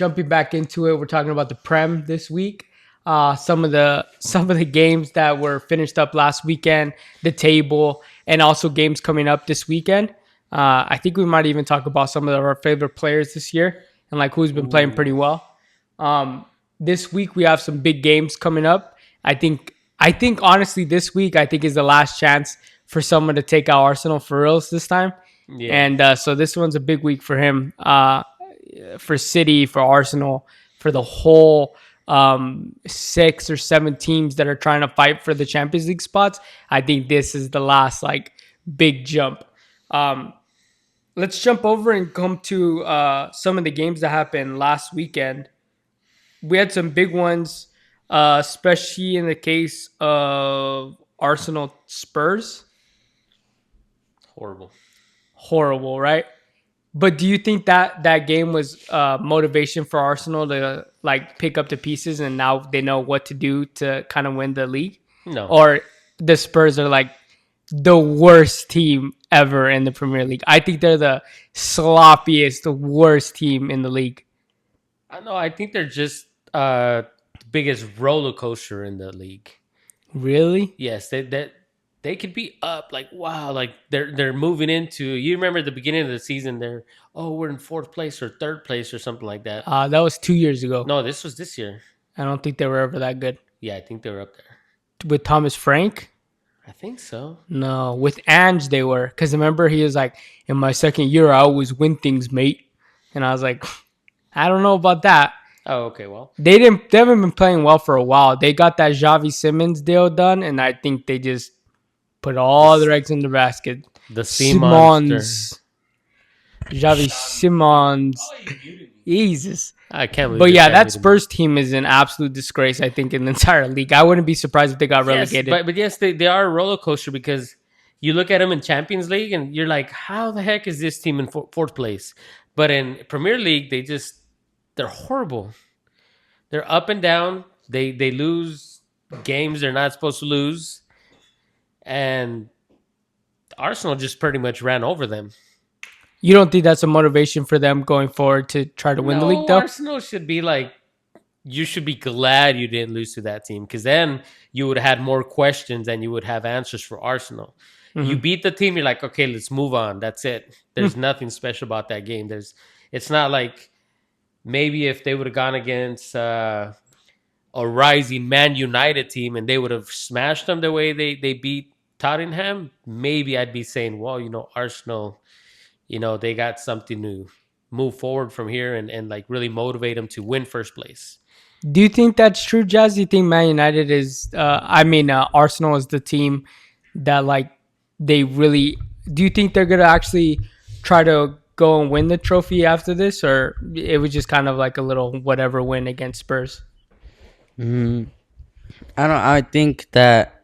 jumping back into it, we're talking about the Prem this week. Some of the games that were finished up last weekend, the table, and also games coming up this weekend. I think we might even talk about some of our favorite players this year and like who's been playing pretty well. Um, this week we have some big games coming up. I think honestly this week I think is the last chance for someone to take out Arsenal for reals this time. Yeah. And so this one's a big week for him, for City, for Arsenal, for the whole 6 or 7 teams that are trying to fight for the Champions League spots. I think this is the last like big jump. Um, let's jump over and come to some of the games that happened last weekend. We had some big ones, especially in the case of Arsenal Spurs. Horrible. Horrible, right? But do you think that that game was motivation for Arsenal to like pick up the pieces and now they know what to do to kind of win the league? No. Or the Spurs are like the worst team ever in the Premier League? I think they're the sloppiest, the worst team in the league. I know. I think they're just the biggest roller coaster in the league. Really? Yes, they could be up like wow, like they're moving into. You remember at the beginning of the season, we're in fourth place or third place or something like that. That was 2 years ago. No, this was this year. I don't think they were ever that good. Yeah, I think they were up there. With Thomas Frank? I think so. No, with Ange they were. Because remember, he was like, in my second year, I always win things, mate. And I was like, I don't know about that. Oh, okay. Well, They haven't been playing well for a while. They got that Xavi Simmons deal done, and I think they just put all their eggs in the basket. the sea monster. Xavi Simmons. Jesus. I can't believe. But this yeah, guy that made Spurs team is an absolute disgrace, I think, in the entire league. I wouldn't be surprised if they got it. Yes, relegated. but yes, they are a roller coaster because you look at them in Champions League and you're like, how the heck is this team in fourth place? But in Premier League, they're horrible. They're up and down. They lose games they're not supposed to lose, and Arsenal just pretty much ran over them. You don't think that's a motivation for them going forward to try to win the league, though? Arsenal should be like, you should be glad you didn't lose to that team because then you would have had more questions and you would have answers for Arsenal. You beat the team, you're like, okay, let's move on. That's it. There's nothing special about that game. It's not like maybe if they would have gone against a rising Man United team and they would have smashed them the way they beat Tottenham, maybe I'd be saying, well, Arsenal, they got something to move forward from here and like really motivate them to win first place. Do you think that's true, Jazz? Do you think Man United is, Arsenal is the team that, like, they really, do you think they're going to actually try to go and win the trophy after this? Or it was just kind of like a little whatever win against Spurs? Mm, I don't.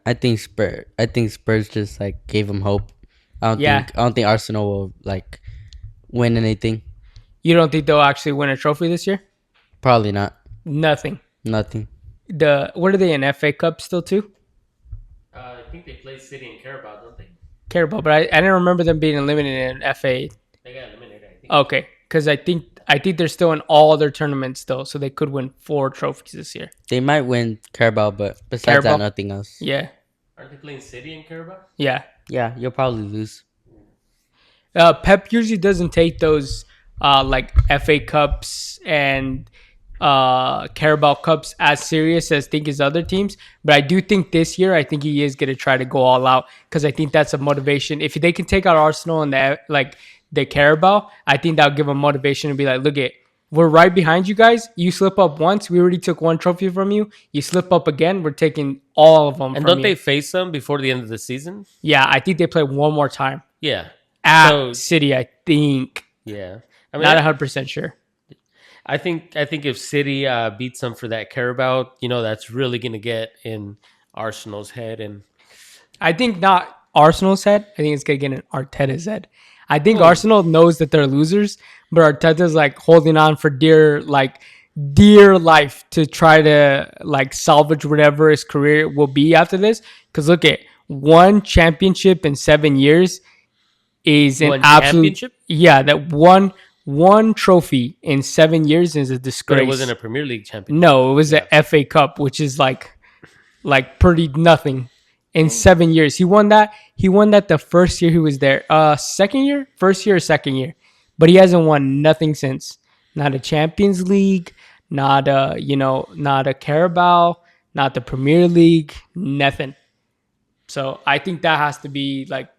I think Spurs just like gave them hope. Yeah. I don't think Arsenal will like win anything. You don't think they'll actually win a trophy this year? Probably not. Nothing. Nothing. What are they in, FA Cup still too? I think they play City and Carabao, don't they? Carabao, but I didn't remember them being eliminated in FA. They got eliminated, I think. Okay, because I think they're still in all their tournaments still, so they could win 4 trophies this year. They might win Carabao, but besides Carabao? that, nothing else. Yeah, Aren't they playing City and Carabao? yeah. Yeah, you'll probably lose. Pep usually doesn't take those like FA Cups and Carabao Cups as serious as his other teams, but I do think this year I think he is going to try to go all out because I think that's a motivation. If they can take out Arsenal and the Carabao, I think that'll give them motivation to be like, look, we're right behind you guys. You slip up once, we already took 1 trophy from you. You slip up again, we're taking all of them. And from don't you. they face them before the end of the season? Yeah, I think they play one more time Yeah. at So- City. I think. Yeah. I mean, Not 100% sure. I think if City beats them for that Carabao, that's really going to get in Arsenal's head. And I think not Arsenal's head. I think it's going to get in Arteta's head. I think Arsenal knows that they're losers, but Arteta's like holding on for dear life to try to like salvage whatever his career will be after this. Because look at 1 championship in 7 years is an One absolute championship? yeah. That one trophy in 7 years is a disgrace. But it wasn't a Premier League champion. No, it was a FA Cup, which is like pretty nothing. In 7 years, he won that. He won that the first year he was there. Second year, first year or second year, but he hasn't won nothing since. Not a Champions League, not not a Carabao, not the Premier League, nothing. So I think that has to be like.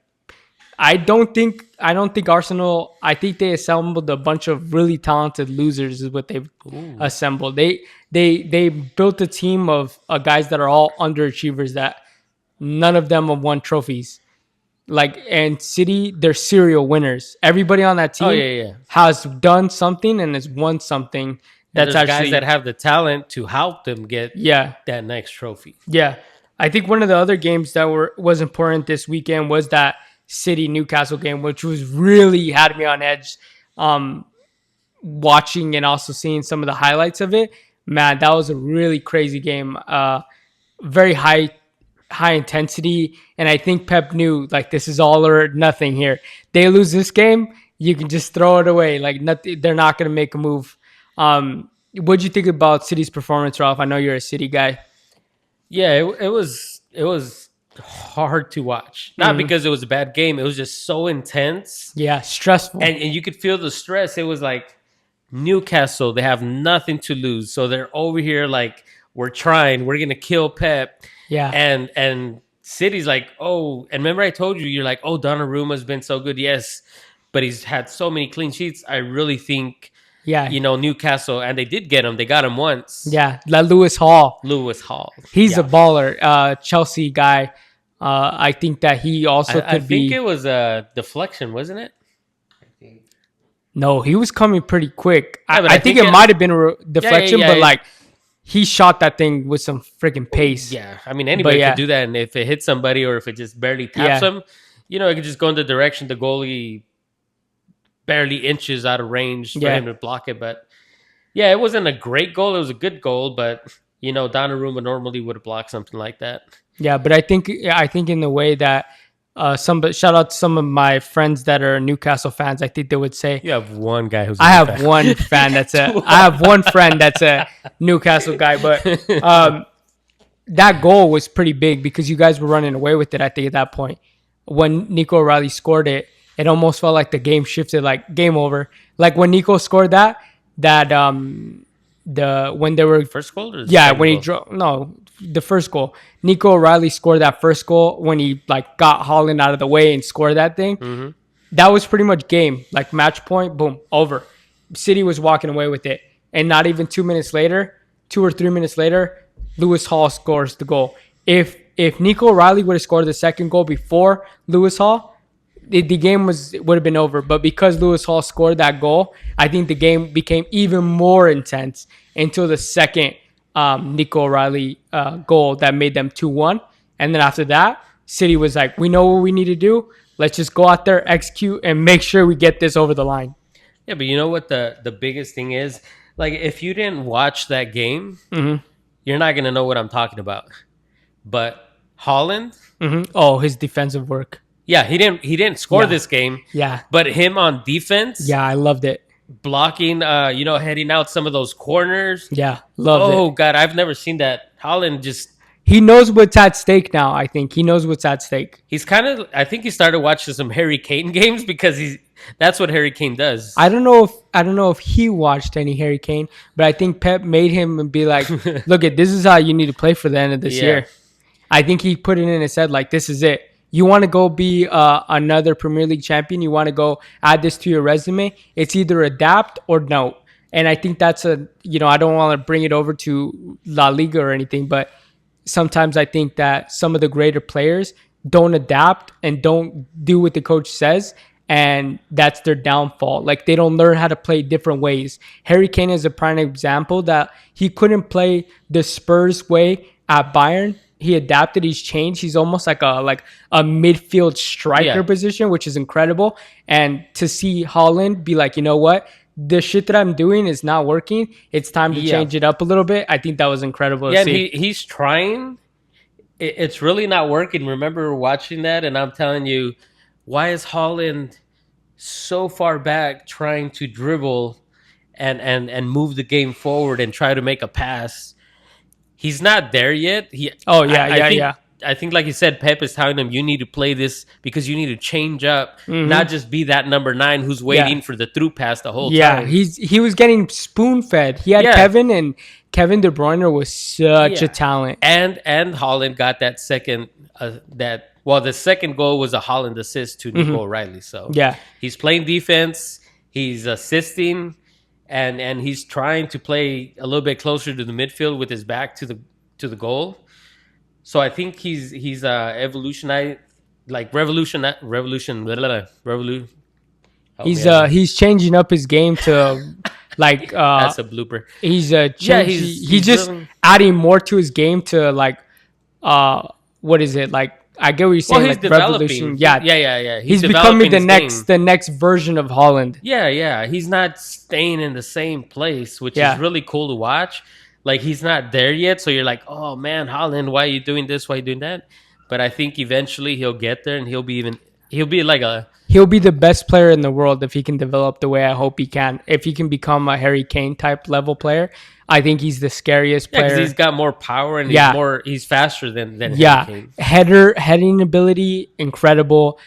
I don't think Arsenal. I think they assembled a bunch of really talented losers. Is what they've assembled. They built a team of guys that are all underachievers. That none of them have won trophies. Like, and City, they're serial winners. Everybody on that team has done something and has won something. That's actually guys that have the talent to help them get that next trophy. Yeah. I think one of the other games that was important this weekend was that City Newcastle game, which was really had me on edge. Watching and also seeing some of the highlights of it, man, that was a really crazy game. Very high intensity, and I think Pep knew like this is all or nothing here. They lose this game, you can just throw it away. Like nothing, they're not going to make a move. What'd you think about City's performance, Ralph? I know you're a City guy. Yeah, it was hard to watch. Not because it was a bad game. It was just so intense. Yeah, stressful. And you could feel the stress. It was like Newcastle, they have nothing to lose. So they're over here like, we're trying. We're going to kill Pep. Yeah. And City's like, oh, and remember I told you, you're like, oh, Donnarumma's been so good. Yes, but he's had so many clean sheets. I really think, Newcastle, and they did get him. They got him once. Yeah, Lewis Hall. He's a baller. Chelsea guy. I think that he also could be. I think it was a deflection, wasn't it? No, he was coming pretty quick. I think it might have been a deflection, but like he shot that thing with some freaking pace. Yeah, I mean anybody could do that, and if it hits somebody or if it just barely taps them, it could just go in the direction the goalie barely inches out of range for him to block it. But yeah, it wasn't a great goal. It was a good goal, but Donnarumma normally would have blocked something like that. Yeah, but I think in the way that shout out to some of my friends that are Newcastle fans. I think they would say you have one guy who's. I have one fan that's I have one friend that's a Newcastle guy, but that goal was pretty big because you guys were running away with it. I think at that point when Nico O'Reilly scored it, it almost felt like the game shifted, like game over. Like when Nico scored that when they were first goal, or when he the first goal. Nico O'Reilly scored that first goal when he like got Haaland out of the way and scored that thing. Mm-hmm. That was pretty much game, like match point, boom, over. City was walking away with it, and not even 2 minutes later, 2 or 3 minutes later, Lewis Hall scores the goal. If Nico O'Reilly would have scored the second goal before Lewis Hall, the game would have been over. But because Lewis Hall scored that goal, I think the game became even more intense until the second Nico O'Reilly goal that made them 2-1. And then after that, City was like, we know what we need to do. Let's just go out there, execute, and make sure we get this over the line. Yeah, but you know what the biggest thing is? Like, if you didn't watch that game, you're not going to know what I'm talking about. But Haaland... Oh, his defensive work. Yeah, he didn't score this game. Yeah. But him on defense... Yeah, I loved it. Blocking, heading out some of those corners. Yeah, loved it. Oh, God, I've never seen that. Haaland just... He knows what's at stake now, I think. He knows what's at stake. He's I think he started watching some Harry Kane games because that's what Harry Kane does. I don't know if he watched any Harry Kane, but I think Pep made him be like, look, this is how you need to play for the end of this year. I think he put it in his head like, this is it. You want to go be another Premier League champion? You want to go add this to your resume? It's either adapt or no. And I think that's I don't want to bring it over to La Liga or anything, but sometimes I think that some of the greater players don't adapt and don't do what the coach says, and that's their downfall. Like, they don't learn how to play different ways. Harry Kane is a prime example that he couldn't play the Spurs way at Bayern. He adapted. He's changed. He's almost like a midfield striker position, which is incredible. And to see Haaland be like, you know what? The shit that I'm doing is not working. It's time to change it up a little bit. I think that was incredible to see. And he's trying. It's really not working. Remember watching that, and I'm telling you, why is Haaland so far back trying to dribble and move the game forward and try to make a pass. He's not there yet. Oh yeah, I yeah, think yeah. I think like you said, Pep is telling him you need to play this because you need to change up, Hmm. not just be that number 9 who's waiting for the through pass the whole Yeah, time. he was getting spoon fed. He had Yeah. Kevin, and Kevin De Bruyne was such a Yeah. talent. And Holland got that second the second goal was a Holland assist to Nico O'Reilly. So Yeah. he's playing defense, he's assisting, and he's trying to play a little bit closer to the midfield with his back to the goal. So I think he's evolutionized like revolution blah, blah, blah, revolu- help me out. He's changing up his game to like That's a blooper. he's Yeah, changing, he's just really- adding more to his game to like what is it like? I get what you're saying. Well, he's like developing. revolution. Yeah, yeah. He's developing becoming the his game. the next version of Holland. Yeah. He's not staying in the same place, which Yeah. is really cool to watch. Like he's not there yet, so you're like, oh man, Holland, why are you doing this? Why are you doing that? But I think eventually he'll get there, and he'll be like a He'll be the best player in the world if he can develop the way I hope he can. If he can become a Harry Kane type level player, I think he's the scariest because player. he's got more power and Yeah. he's faster than Yeah, Harry Kane. heading ability incredible.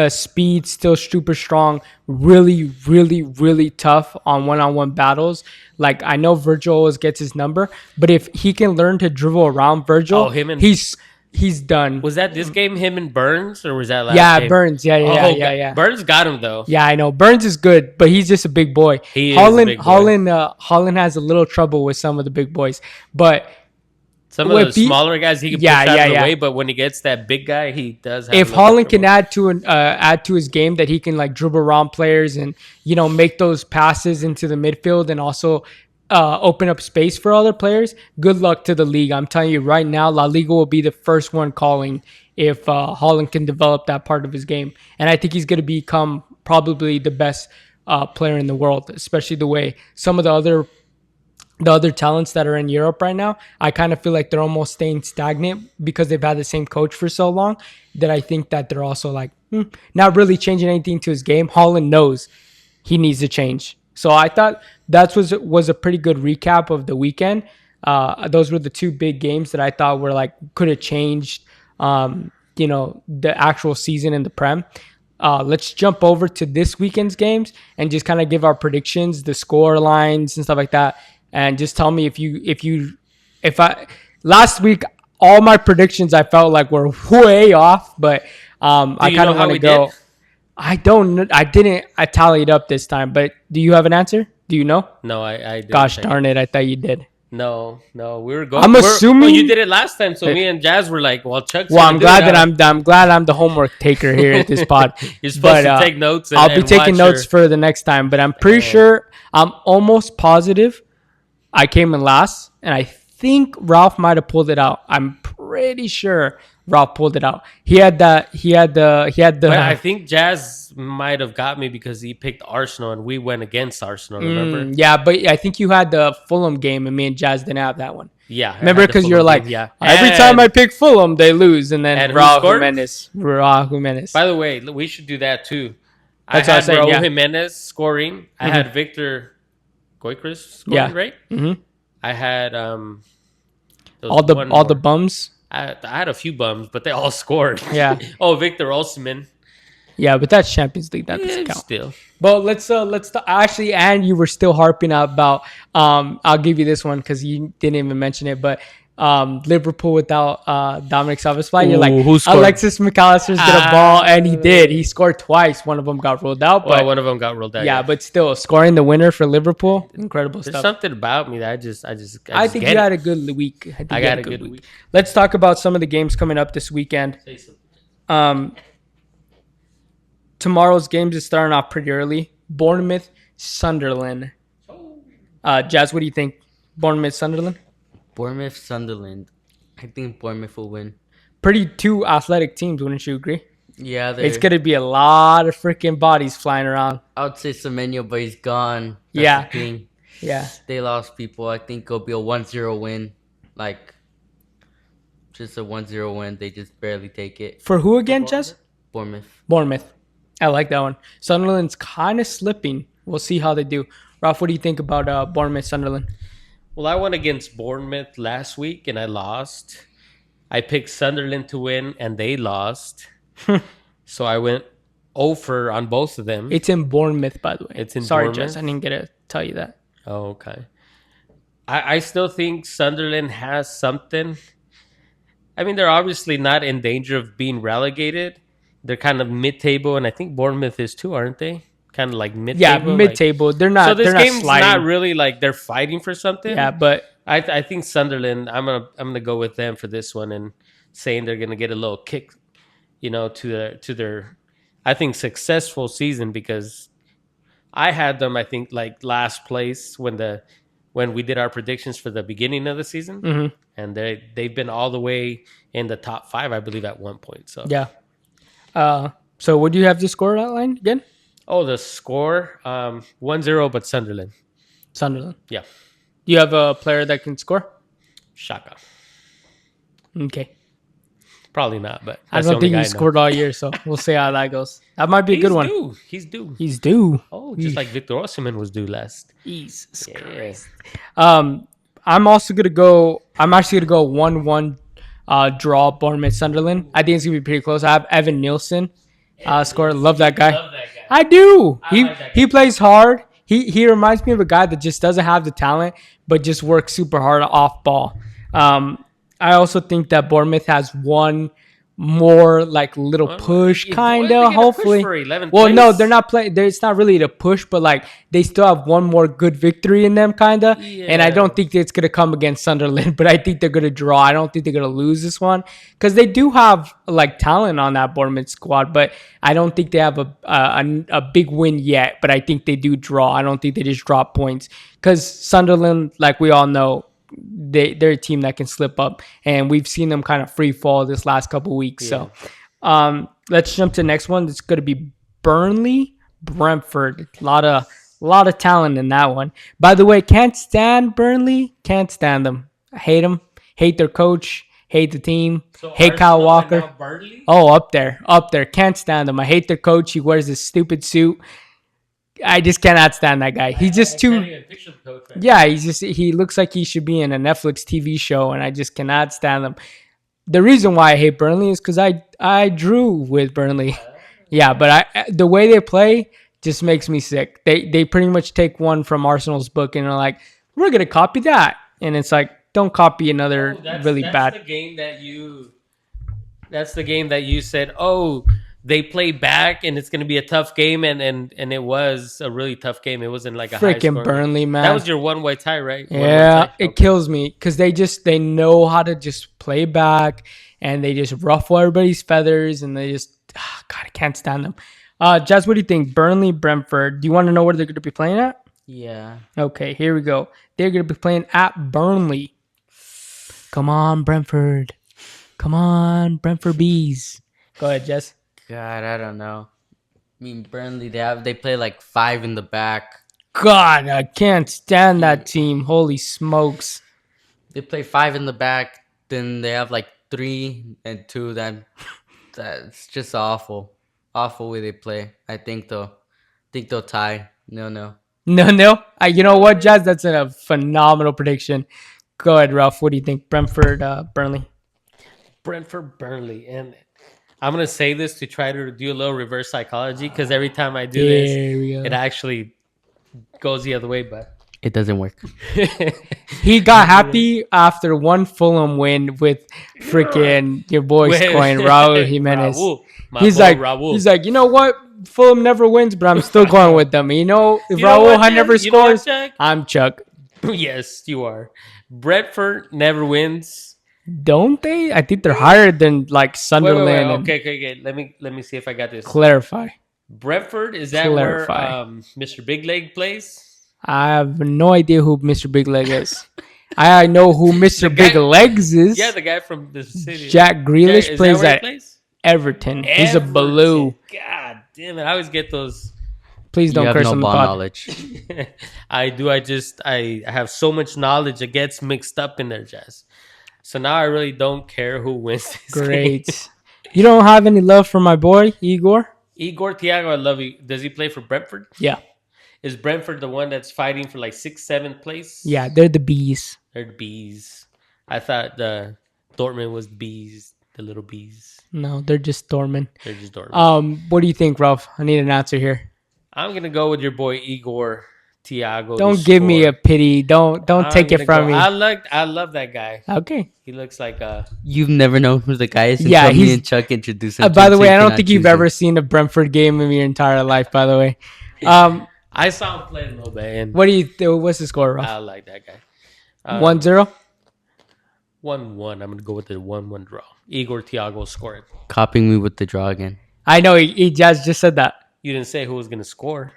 Speed still super strong. Really, really, really tough on one-on-one battles. Like I know Virgil always gets his number, but if he can learn to dribble around Virgil, Oh, him and- he's done. Was that this game him and Burns or was that last Yeah, game? Burns. Yeah, Oh, yeah. Burns got him though. Yeah, I know. Burns is good, but he's just a big boy. He is a big boy. Holland has a little trouble with some of the big boys, but Some of With the the- smaller guys he can Yeah, push out yeah, of the yeah. way, but when he gets that big guy, he does. Have if a little Holland bit can add to his game that he can like dribble around players and make those passes into the midfield and also open up space for other players, good luck to the league. I'm telling you right now, La Liga will be the first one calling if Holland can develop that part of his game, and I think he's going to become probably the best player in the world, especially the way some of the other talents that are in Europe right now, I kind of feel like they're almost staying stagnant because they've had the same coach for so long that I think that they're also like not really changing anything to his game. Holland knows he needs to change. So I thought that was a pretty good recap of the weekend. Those were the two big games that I thought were like could have changed, the actual season in the Prem. Let's jump over to this weekend's games and just kind of give our predictions, the score lines and stuff like that. And just tell me if I last week all my predictions I felt like were way off, but I you kind know of how want to we go. did? I don't. I didn't. I tallied up this time, but do you have an answer? Do you know? No, I didn't Gosh take darn it! I thought you did. No, we were going. I'm assuming- you did it last time, so me and Jazz were like, "Well, Chuck's." Well, gonna I'm do glad it that now. I'm glad I'm the homework taker here at this pod. You're supposed But, to take notes. And, I'll be and taking watch notes your- for the next time, but I'm pretty sure, I'm almost positive I came in last, and I think Ralph might have pulled it out. I'm pretty sure Ralph pulled it out. He had the. But I think Jazz might have got me because he picked Arsenal and we went against Arsenal. Remember? Yeah, but I think you had the Fulham game, and me and Jaz didn't have that one. Yeah. I Remember, had the because you're Fulham like, game, yeah. every And, time I pick Fulham, they lose, and then And who Raul scored? Jimenez. By the way, we should do that too. That's I what I had was saying, Raul yeah. Jimenez scoring. I had Victor Goycris scoring, Yeah. right? Mhm. I had there was all the one more. bums. I had a few bums, but they all scored. Yeah. Oh, Victor Osimhen. Yeah, but that's Champions League. That doesn't Yeah, count. still. But let's actually, and you were still harping about. I'll give you this one because you didn't even mention it, but. Liverpool without Dominic Szoboszlai. You're like, who scored? Alexis McAllister's get a ball, and he did. He scored twice. One of them got ruled out, Well, but one of them got rolled out. yeah, but still scoring the winner for Liverpool, incredible There's stuff. something about me that I just I think get you it. had a good week. I, think I you got had a good week. Let's talk about some of the games coming up this weekend. Tomorrow's games is starting off pretty early. Bournemouth, Sunderland. Jazz, what do you think? Bournemouth, Sunderland? Bournemouth, Sunderland. I think Bournemouth will win. Pretty two athletic teams, wouldn't you agree? Yeah, It's going to be a lot of freaking bodies flying around. I would say Semenyo, but he's gone. That's Yeah. the thing. Yeah. They lost people. I think it'll be a 1-0 win. Like, just a 1-0 win. They just barely take it. For who again, Jazz? Bournemouth. Bournemouth. I like that one. Sunderland's kind of slipping. We'll see how they do. Ralph, what do you think about Bournemouth Sunderland? Well, I went against Bournemouth last week and I lost. I picked Sunderland to win and they lost. So I went over on both of them. It's in Bournemouth, by the way. It's in Sorry, Bournemouth? Jess, I didn't get to tell you that. Oh, okay. I still think Sunderland has something. I mean, they're obviously not in danger of being relegated. They're kind of mid-table, and I think Bournemouth is too, aren't they? Kind of like Yeah, mid-table. mid-table. They're not. So this they're not game's sliding. not really like they're fighting for something. Yeah, but I think Sunderland. I'm gonna go with them for this one and saying they're gonna get a little kick, to their I think successful season because I had them. I think like last place when we did our predictions for the beginning of the season, mhm. and they've been all the way in the top 5, I believe, at one point. So Yeah. So what do you have to score outline again? oh, the score 1-0, but Sunderland. Sunderland. Yeah, Do you have a player that can score? Shaka. Okay. Probably not, but I that's the don't only think guy he I know. scored all year, so we'll see how that goes. That might be a good one. Due. He's due. He's due. Oh, just like Victor Osimhen was due last. Jesus Yeah. Christ. I'm actually gonna go 1-1 draw Bournemouth Sunderland. I think it's gonna be pretty close. I have Evan Nielsen score. Love that guy. Love that guy. I do. He like that he guy. plays hard. He reminds me of a guy that just doesn't have the talent, but just works super hard off ball. I also think that Bournemouth has one more like little push, kind of. Hopefully, well, no, they're not playing. It's not really the push, but like they still have one more good victory in them, kind of. And I Yeah. don't think it's gonna come against Sunderland, but I think they're gonna draw. I don't think they're gonna lose this one because they do have like talent on that Bournemouth squad, but I don't think they have a big win yet. But I think they do draw. I don't think they just drop points because Sunderland, like we all know, they're a team that can slip up, and we've seen them kind of free fall this last couple weeks. So let's jump to the next one. It's going to be Burnley Brentford. A lot of talent in that one. By the way, can't stand Burnley. Can't stand them. I hate them. Hate their coach. Hate the team. Hate Kyle Walker. Oh, up there. Can't stand them. I hate their coach. He wears this stupid suit. I just cannot stand that guy. He's just too. Yeah, he looks like he should be in a Netflix TV show, and I just cannot stand him. The reason why I hate Burnley is because I drew with Burnley. Yeah, but the way they play just makes me sick. They pretty much take one from Arsenal's book and are like, we're gonna copy that, and it's like, don't copy another really bad. That's the game that you said, oh, they play back and it's going to be a tough game, and it was a really tough game. It wasn't like a high Freaking score. Burnley, man. That was your one-way tie, right? Yeah, it kills me because they know how to just play back and they just ruffle everybody's feathers and they just God, I can't stand them. Jazz, what do you think? Burnley, Brentford. Do you want to know where they're going to be playing at? Yeah. Okay, here we go. They're going to be playing at Burnley. Come on, Brentford. Come on, Brentford Bees. Go ahead, Jess. God, I don't know. I mean, Burnley, they play like 5 in the back. God, I can't stand that team. Holy smokes. They play 5 in the back. Then they have like 3 and 2. That's just awful. Awful way they play. I think they'll tie. No. No. You know what, Jazz? That's a phenomenal prediction. Go ahead, Ralph. What do you think? Brentford, Burnley. Brentford, Burnley. And I'm going to say this to try to do a little reverse psychology because every time I do this, it actually goes the other way, but it doesn't work. He got happy after one Fulham win with freaking your boy scoring Raul Jimenez. He's like, you know what? Fulham never wins, but I'm still going with them. You know, if Raul never scores, I'm Chuck. Yes, you are. Brentford never wins. Don't they? I think they're higher than like Sunderland. Wait. Okay. Let me see if I got this. Clarify. Brentford, is that where Mr. Big Leg plays? I have no idea who Mr. Big Leg is. I know who Mr. Big Legs is. Yeah, the guy from the city. Jack Grealish plays at Everton. He's a blue. God damn it! I always get those. Please don't curse on the pod. Knowledge. I do. I have so much knowledge. It gets mixed up in there, Jazz. So now I really don't care who wins this Great. game. You don't have any love for my boy, Igor? Igor Thiago, I love you. Does he play for Brentford? Yeah. Is Brentford the one that's fighting for like 6th, 7th place? Yeah, they're the bees. They're the bees. I thought the Dortmund was bees, the little bees. No, they're just Dortmund. They're just Dortmund. What do you think, Ralph? I need an answer here. I'm gonna go with your boy Igor Thiago. Don't give me a pity. Don't take it from me. I love that guy. Okay. He looks like a. You've never known who the guy is Yeah, until me he's- and Chuck introduced him. By to the him, way, so I you don't cannot think you've choose him. ever seen a Brentford game in your entire life. By the way, I saw him play a little bit, and what do you? What's the score, I Ralph? like that guy. 1-0. 1-1. I'm gonna go with the 1-1 draw. Igor Thiago scoring. Copying me with the draw again. I know he just said that. You didn't say who was gonna score.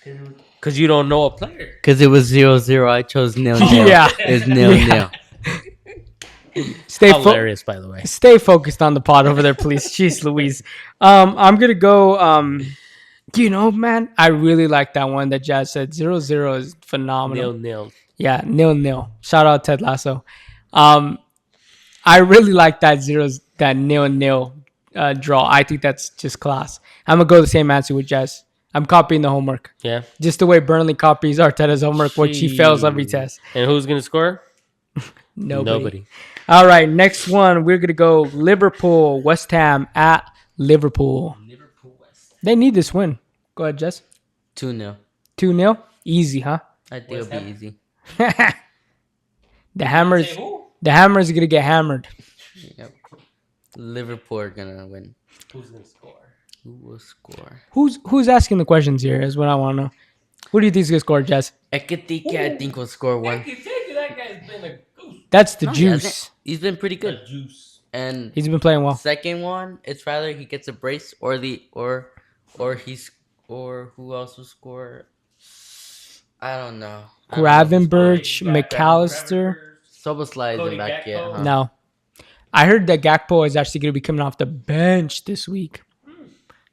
Because you don't know a player. Because it was 0-0. I chose 0-0. Yeah. It's 0-0. Yeah. Hilarious, by the way. Stay focused on the pod over there, please. Jeez Louise. I'm gonna go. Man, I really like that one that Jazz said. 0-0 is phenomenal. 0-0. Yeah, 0-0. Shout out Ted Lasso. I really like that 0-0 draw. I think that's just class. I'm gonna go the same answer with Jazz. I'm copying the homework. Yeah. Just the way Burnley copies Arteta's homework, which he fails every test. And who's gonna score? Nobody. All right, next one. We're gonna go Liverpool, West Ham at Liverpool. Liverpool West. They need this win. Go ahead, Jess. 2-0. 2-0. Easy, huh? I think West it'll Ham? be easy. The Hammers. Say who? The Hammers are gonna get hammered. Yep. Liverpool are gonna win. Who's gonna score? Who will score? Who's asking the questions here? Is what I want to know. Who do you think's gonna score, Jess? Ekitike, I think, will score one. That guy's been a goose. That's the No, he juice. hasn't. He's been pretty good. Juice. And He's been playing well. second one, it's rather he gets a brace or who else will score? I don't know. Gravenberch, McAllister. Soboslai Cody isn't back yet. Gakpo. Huh? No, I heard that Gakpo is actually gonna be coming off the bench this week.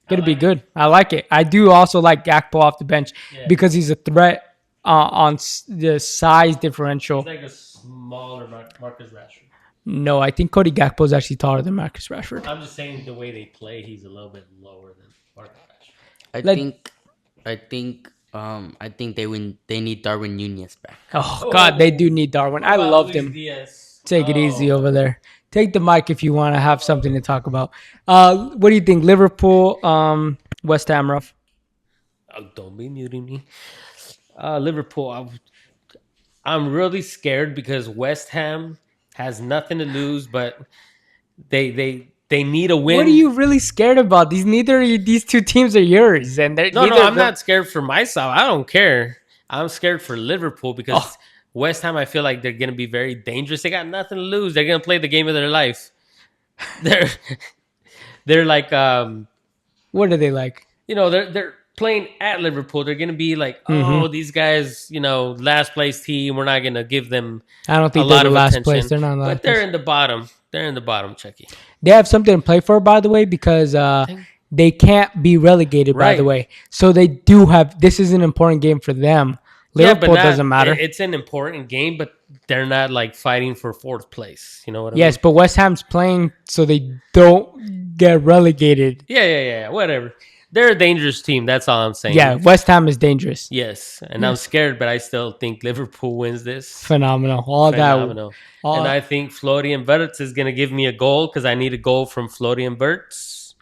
Gonna be good. I like it. I do also like Gakpo off the bench Yeah. because he's a threat on the size differential. He's like a smaller Marcus Rashford. No, I think Cody Gakpo is actually taller than Marcus Rashford. I'm just saying the way they play, he's a little bit lower than Marcus Rashford. I think they need Darwin Nunez back. Oh God, they do need Darwin. I loved him. Take it easy over there. Take the mic if you want to have something to talk about. What do you think? Liverpool, West Ham, rough. Oh, don't be muting me. Liverpool, I'm really scared because West Ham has nothing to lose, but they need a win. What are you really scared about? Neither of these two teams are yours, and they're No, neither no, of I'm them- not scared for myself. I don't care. I'm scared for Liverpool because Oh. West Ham, I feel like they're going to be very dangerous. They got nothing to lose. They're going to play the game of their life. They're like, What are they like? they're playing at Liverpool. They're going to be like, these guys, last place team. We're not going to give them I don't a think they're lot the of last attention. place. They're not in the last But they're place. in the bottom. They're in the bottom, Chucky. They have something to play for, by the way, because they can't be relegated, by the Right. way. So they do have. This is an important game for them. Liverpool doesn't matter. It's an important game, but they're not like fighting for fourth place. You know what I Yes, but West Ham's playing so they don't get relegated. mean? Yeah. Whatever. They're a dangerous team. That's all I'm saying. Yeah, West Ham is dangerous. Yes, and I'm scared, but I still think Liverpool wins this. Phenomenal. All Phenomenal. that. All, And I think Florian Wirtz is going to give me a goal because I need a goal from Florian Wirtz.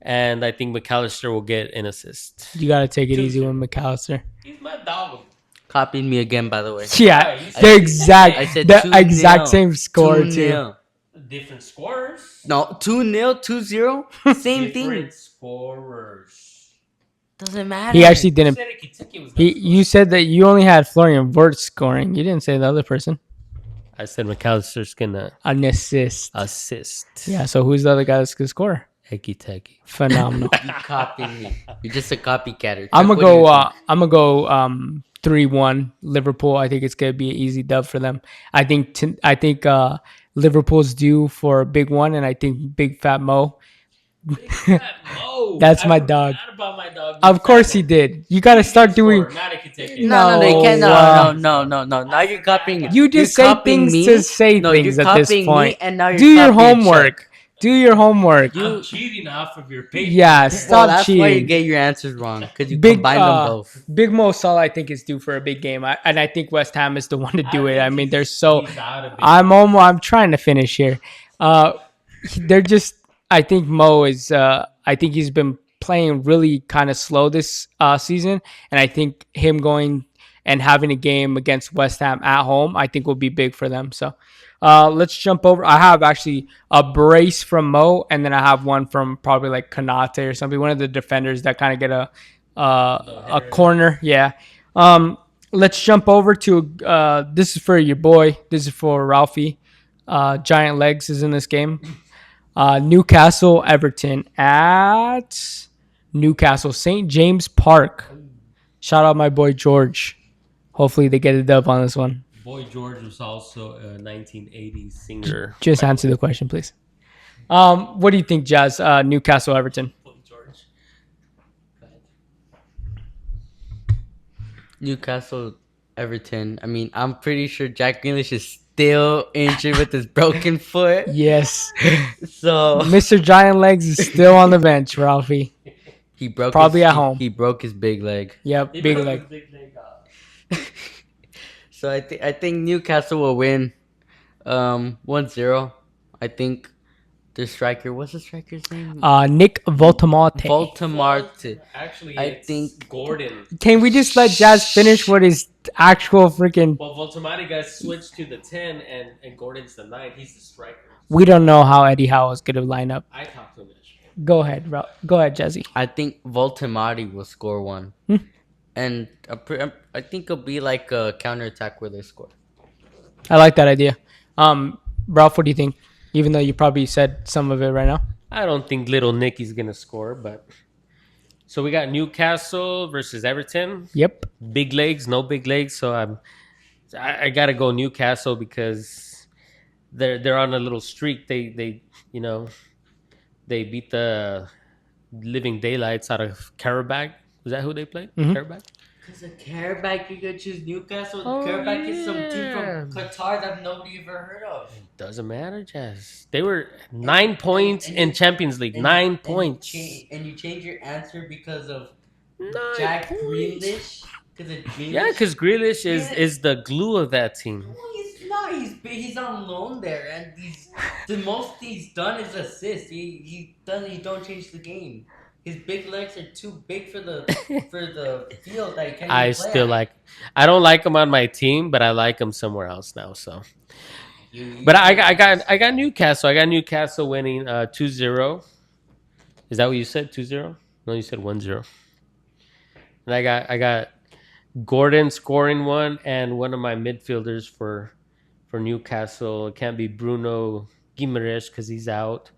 And I think McAllister will get an assist. you got to take it easy with McAllister. He's my dog. Copied me again, by the way. Yeah, you the said- exact, I said the 2-0. exact same score too. 2-0. Different scorers. No, 2-0, 2-0. Same thing. Different scorers. Doesn't matter. He actually You didn't. said Ekitike was gonna score. You said that you only had Florian Wirtz scoring. You didn't say the other person. I said McAllister's going to An assist. assist. Yeah. So who's the other guy that's gonna score? Ekitike. Phenomenal. You copied me. You're just a copycatter. I'm Chuck, gonna what do you go. think? 3-1 Liverpool. I think it's gonna be an easy dub for them. I think Liverpool's due for a big one, and I think Big Fat Mo. That's my dog. Forgot about my dog. Of course he did. You got to start doing. Not Ekitike. No, you can't. No, No. Now you're copying. You just You're say copying things to say No, things you're at this copying point. Me, and now you're Do your copying homework. Chuck. Do your homework. I'm cheating off of your paper. Yeah, Well, stop that's why you cheating. get your answers wrong because you Big combine them both. Big Mo Salah, I think, is due for a big game, and I think West Ham is the one to do it. I mean, they're so. He's out of it. I'm trying to finish here. They're just. I think Mo is. I think he's been playing really kind of slow this season, and I think him going and having a game against West Ham at home, I think will be big for them. So. Let's jump over. I have actually a brace from Mo, and then I have one from probably like Kanate or something. One of the defenders that kind of get a corner. Yeah. Let's jump over to this is for your boy. This is for Ralphie. Giant Legs is in this game. Newcastle Everton at Newcastle St. James Park. Shout out my boy George. Hopefully they get a dub on this one. Boy George was also a 1980s singer. Just answer the question, please. What do you think, Jazz? Newcastle Everton. Boy George. Newcastle, Everton. I mean, I'm pretty sure Jack Grealish is still injured with his broken foot. Yes. So Mr. Giant Legs is still on the bench, Ralphie. he broke Probably his, at he- home. He broke his big leg. Yep, big leg. So I think Newcastle will win 1-0. I think the striker, what's the striker's name? Nick Voltamate. Voldemort. Actually, I it's think- Gordon. Can we just let Jazz finish what his actual freaking... Well, Voltamati got switched to the 10, and Gordon's the 9. He's the striker. We don't know how Eddie Howe is going to line up. I talked to him yesterday. Go ahead, Go ahead, Jazzy. I think Voltemati will score one. And I think it'll be like a counterattack where they score. I like that idea. Ralph, what do you think? Even though you probably said some of it right now. I don't think little Nicky's going to score, but... So we got Newcastle versus Everton. Yep. Big legs, no big legs. So I got to go Newcastle because they're on a little streak. They beat the living daylights out of Karabakh. Was that who they played? Karabakh? Because of Karabakh, you could choose Newcastle. Oh, Karabakh is some team yeah. from Qatar that nobody ever heard of. Doesn't matter, Jazz. They were 9 points in Champions League. 9 points. And you change your answer because of 9 Jack points. Grealish? Because of Grealish? Yeah, because Grealish is the glue of that team. No, he's not. He's on loan there, and the most he's done is assist. He don't change the game. His big legs are too big for the field that he can't. I even play still at. I don't like him on my team, but I like him somewhere else now. So, You- but I got Newcastle. I got Newcastle winning 2-0. Is that what you said? 2-0? No, you said 1-0. And I got Gordon scoring one, and one of my midfielders for Newcastle. It can't be Bruno Guimaraes because he's out.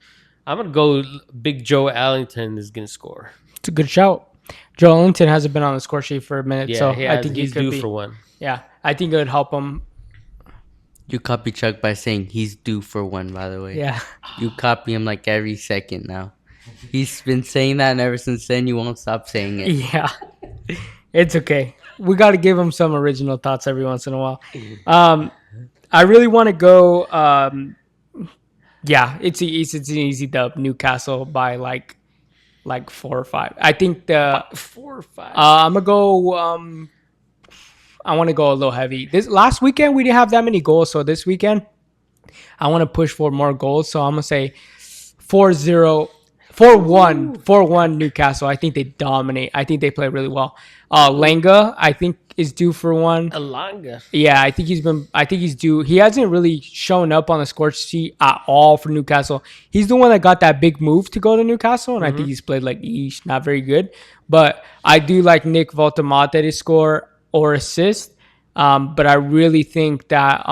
I'm gonna go. Big Joe Allington is gonna score. It's a good shout. Joe Ellington hasn't been on the score sheet for a minute, Yeah, so I I think he's he could due be. for one. Yeah, I think it would help him. You copy Chuck by saying he's due for one. By the way, Yeah. you copy him like every second now. He's been saying that, and ever since then, you won't stop saying it. Yeah. It's okay. We got to give him some original thoughts every once in a while. I really want to go. Yeah, it's an easy dub. Newcastle by like 4 or 5. I think 4 or 5. I'm gonna go. I want to go a little heavy. This last weekend we didn't have that many goals, so this weekend I want to push for more goals. So I'm gonna say 4-0, 4-1, 4-1 Newcastle. I think they dominate. I think they play really well. Lenga, I think, is due for one. Alanga. Yeah, I think he's due. He hasn't really shown up on the score sheet at all for Newcastle. He's the one that got that big move to go to Newcastle, and I think he's played like not very good. But I do like Nick Voltamate to score or assist. But I really think that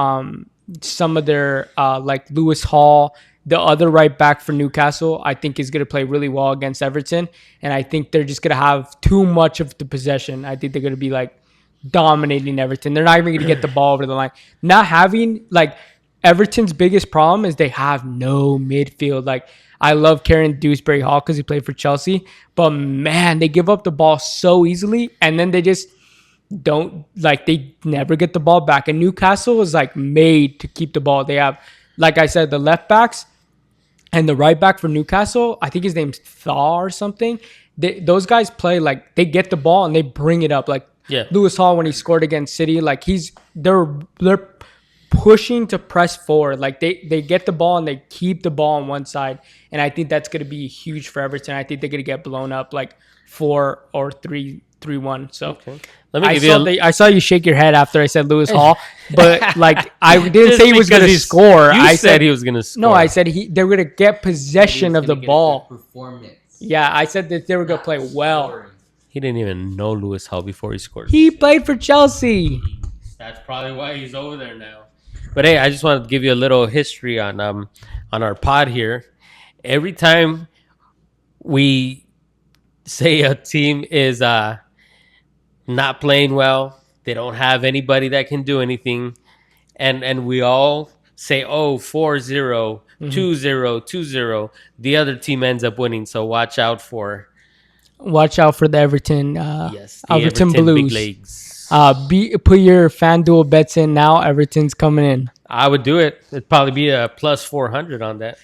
some of their like Lewis Hall, the other right back for Newcastle, I think is going to play really well against Everton. And I think they're just going to have too much of the possession. I think they're going to be like dominating Everton. They're not even going to get the ball over the line. Not having like Everton's biggest problem is they have no midfield. Like I love Kieran Dewsbury Hall because he played for Chelsea, but man, they give up the ball so easily, and then they just don't they never get the ball back. And Newcastle is like made to keep the ball. They have, like I said, the left backs. And the right back for Newcastle, I think his name's Thaw or something. Those guys play like they get the ball and they bring it up. Like Yeah. Lewis Hall when he scored against City, like they're pushing to press forward. Like they get the ball and they keep the ball on one side. And I think that's gonna be huge for Everton. I think they're gonna get blown up like 4 or 3-1. So Okay. Let me give you I saw you shake your head after I said Lewis Hall, but like I didn't Just say he was because gonna score. You I said he was gonna score. no, I said they were gonna get possession of the ball. Performance. Yeah, I said that they were gonna play well. Scoring. He didn't even know Lewis Hall before he scored. He played for Chelsea. That's probably why he's over there now. But hey, I just wanted to give you a little history on our pod here. Every time we say a team is not playing well, they don't have anybody that can do anything, and we all say, oh, 4-0, 2-0, 2-0. The other team ends up winning, so watch out for Watch out for the Everton. yes, the Everton Big Blues. legs. Put your FanDuel bets in now. Everton's coming in. I would do it. It'd probably be a plus 400 on that.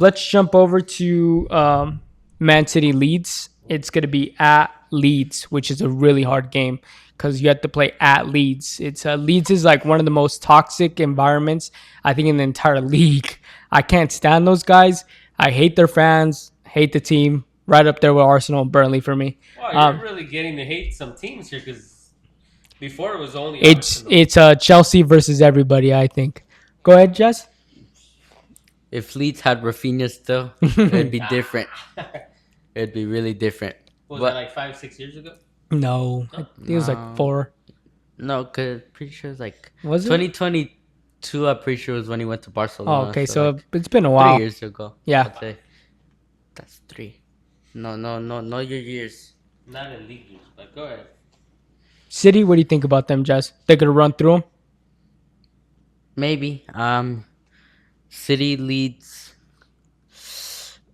Let's jump over to Man City Leeds. It's going to be at Leeds, which is a really hard game because you have to play at Leeds. Leeds is like one of the most toxic environments, I think, in the entire league. I can't stand those guys. I hate their fans, hate the team. Right up there with Arsenal and Burnley for me. Wow, you're really getting to hate some teams here because before it was only It's Arsenal. Chelsea versus everybody, I think. Go ahead, Jess. If Leeds had Rafinha still, it'd be different. It'd be really different. Was But- that like 5-6 years ago? No, I think it was like No. 4. No, cause pretty sure it's like Was it? 2022. I'm pretty sure was when he went to Barcelona. Oh, okay, so like it's been a 3 while. years ago. Yeah. I'd say. That's 3. No, your years. Not in league years, but go ahead. City, what do you think about them, Jess? They're gonna run through them. Maybe. City leads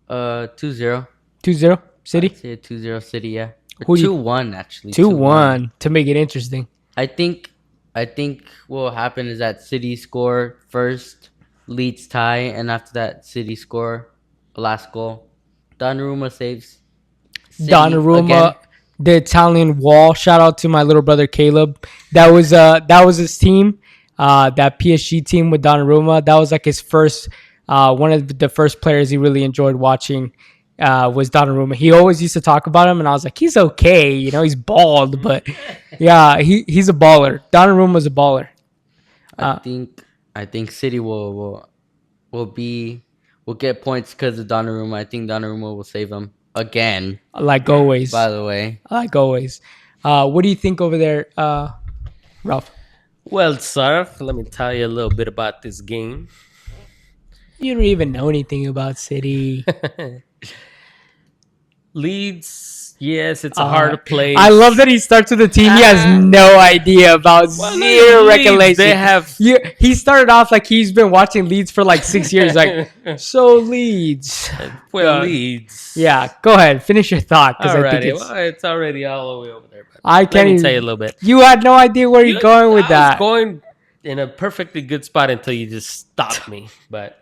2-0. 2-0, City. I'd say 2-0 City, yeah. Who Or do you- 2-1 actually. 2-1 to make it interesting. I think what will happen is that City score first, Leeds tie, and after that City score the last goal. Donnarumma saves. City Donnarumma, again. the Italian wall. Shout out to my little brother Caleb. That was his team. That PSG team with Donnarumma. That was like his first. One of the first players he really enjoyed watching was Donnarumma. He always used to talk about him, and I was like, he's okay. You know, he's bald, but yeah, he's a baller. Donnarumma's a baller. I think City will get points because of Donnarumma. I think Donnarumma will save them again. Like always. By the way, Like always. What do you think over there, Ralph? Well, Sarf, let me tell you a little bit about this game. You don't even know anything about City. Leeds, yes, it's a hard place. I love that he starts with a team he has no idea about, Well, zero Leeds, recollection. they have- He started off like he's been watching Leeds for like 6 years. Like, so Leeds. Well, Uh, Leeds. Yeah, go ahead. Finish your thought because I think Alrighty, it's. well, it's already all the way over there. But I let can't me even tell you a little bit. You had no idea where you're going with I that. was going in a perfectly good spot until you just stopped me. But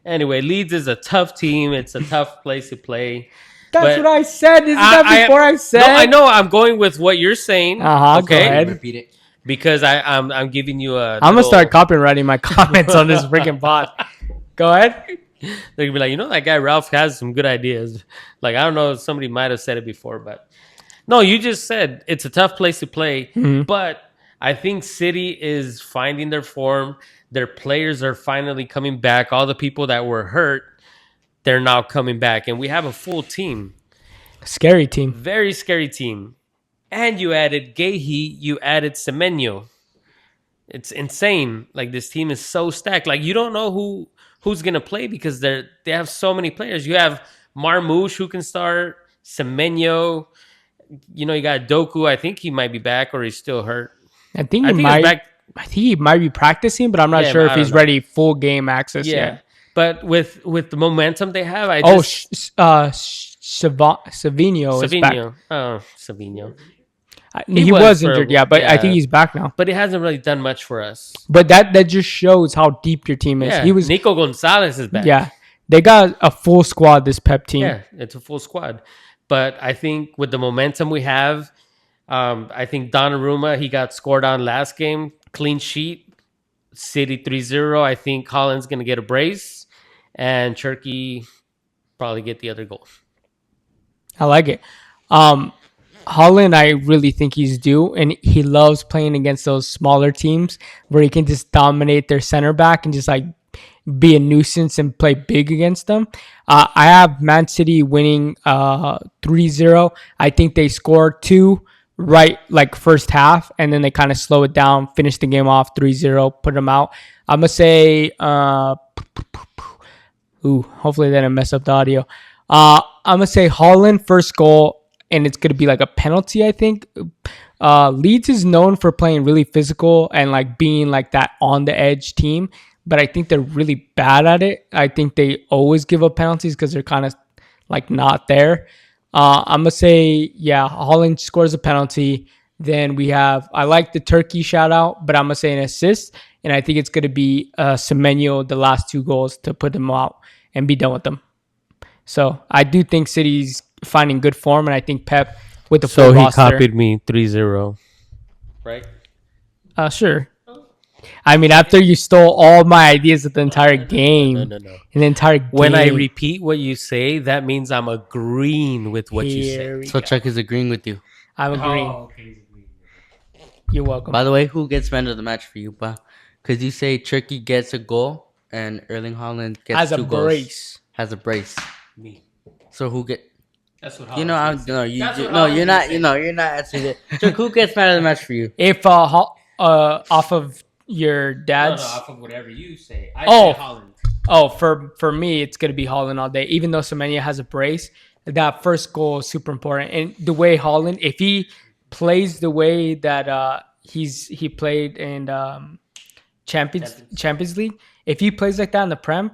anyway, Leeds is a tough team. It's a tough place to play. That's but what I said. Isn't that before I said? No, I know. I'm going with what you're saying. Uh-huh, go Okay, ahead. repeat it. because I'm giving you a. I'm gonna little- start copywriting my comments on this freaking pod. Go ahead. They're gonna be like, you know, that guy Ralph has some good ideas. Like, I don't know, somebody might have said it before, but no, you just said it's a tough place to play. Mm-hmm. But I think City is finding their form. Their players are finally coming back. All the people that were hurt, they're now coming back, and we have a full team. Scary team. Very scary team. And you added Gehi, you added Semenyo. It's insane. Like, this team is so stacked. Like, you don't know who's gonna play because they have so many players. You have Marmouche who can start, Semenyo. You know, you got Doku. I think he might be back or he's still hurt. I think I he think might. he's back. I think he might be practicing, but I'm not Yeah, sure but if I don't he's know. ready full game access Yeah. yet. But with the momentum they have, Savinho is back. Savinho. Oh, Savinho. He was was for a injured, yeah, but I yeah. think he's back now. But it hasn't really done much for us. But that just shows how deep your team is. Yeah. He was, Nico Gonzalez is back. yeah. They got a full squad. This Pep team. Yeah, it's a full squad. But I think with the momentum we have, I think Donnarumma, he got scored on last game, clean sheet, City 3-0. I think Holland's going to get a brace, and Turkey probably get the other goal. I like it. Holland, I really think he's due, and he loves playing against those smaller teams where he can just dominate their center back and just like be a nuisance and play big against them. I have Man City winning 3-0. I think they scored two right like first half, and then they kind of slow it down, finish the game off 3-0, put them out. I'm going to say, hopefully they didn't mess up the audio. I'm going to say Holland first goal, and it's going to be like a penalty, I think. Leeds is known for playing really physical and like being like that on the edge team, but I think they're really bad at it. I think they always give up penalties because they're kind of like not there. I'm going to say, yeah, Holland scores a penalty. Then we have, I like the Turkey shout out, but I'm going to say an assist. And I think it's going to be Semenyo, the last two goals to put them out and be done with them. So I do think City's finding good form, and I think Pep with the full So he roster. copied me 3-0. Right? Sure. I mean, after you stole all my ideas of the entire game, No. and the entire game. When I repeat what you say, that means I'm agreeing with what you say. Here we So go. Chuck is agreeing with you. I'm agreeing. okay. You're welcome. By the way, who gets man of the match for you, pa? Because you say Turkey gets a goal and Erling Haaland gets As a two goals. brace. Has a brace. Me. So who get? That's what You know, I'm Holland's no, you That's what no, Holland's you're gonna not. say. You know, you're not answering it. Chuck, who gets man of the match for you? If off of your dad's. off of whatever you say. I Oh. say Holland. Oh, for me, it's gonna be Holland all day. Even though Semenya has a brace, that first goal is super important. And the way Holland, if he plays the way that he played in Champions League, if he plays like that in the Prem,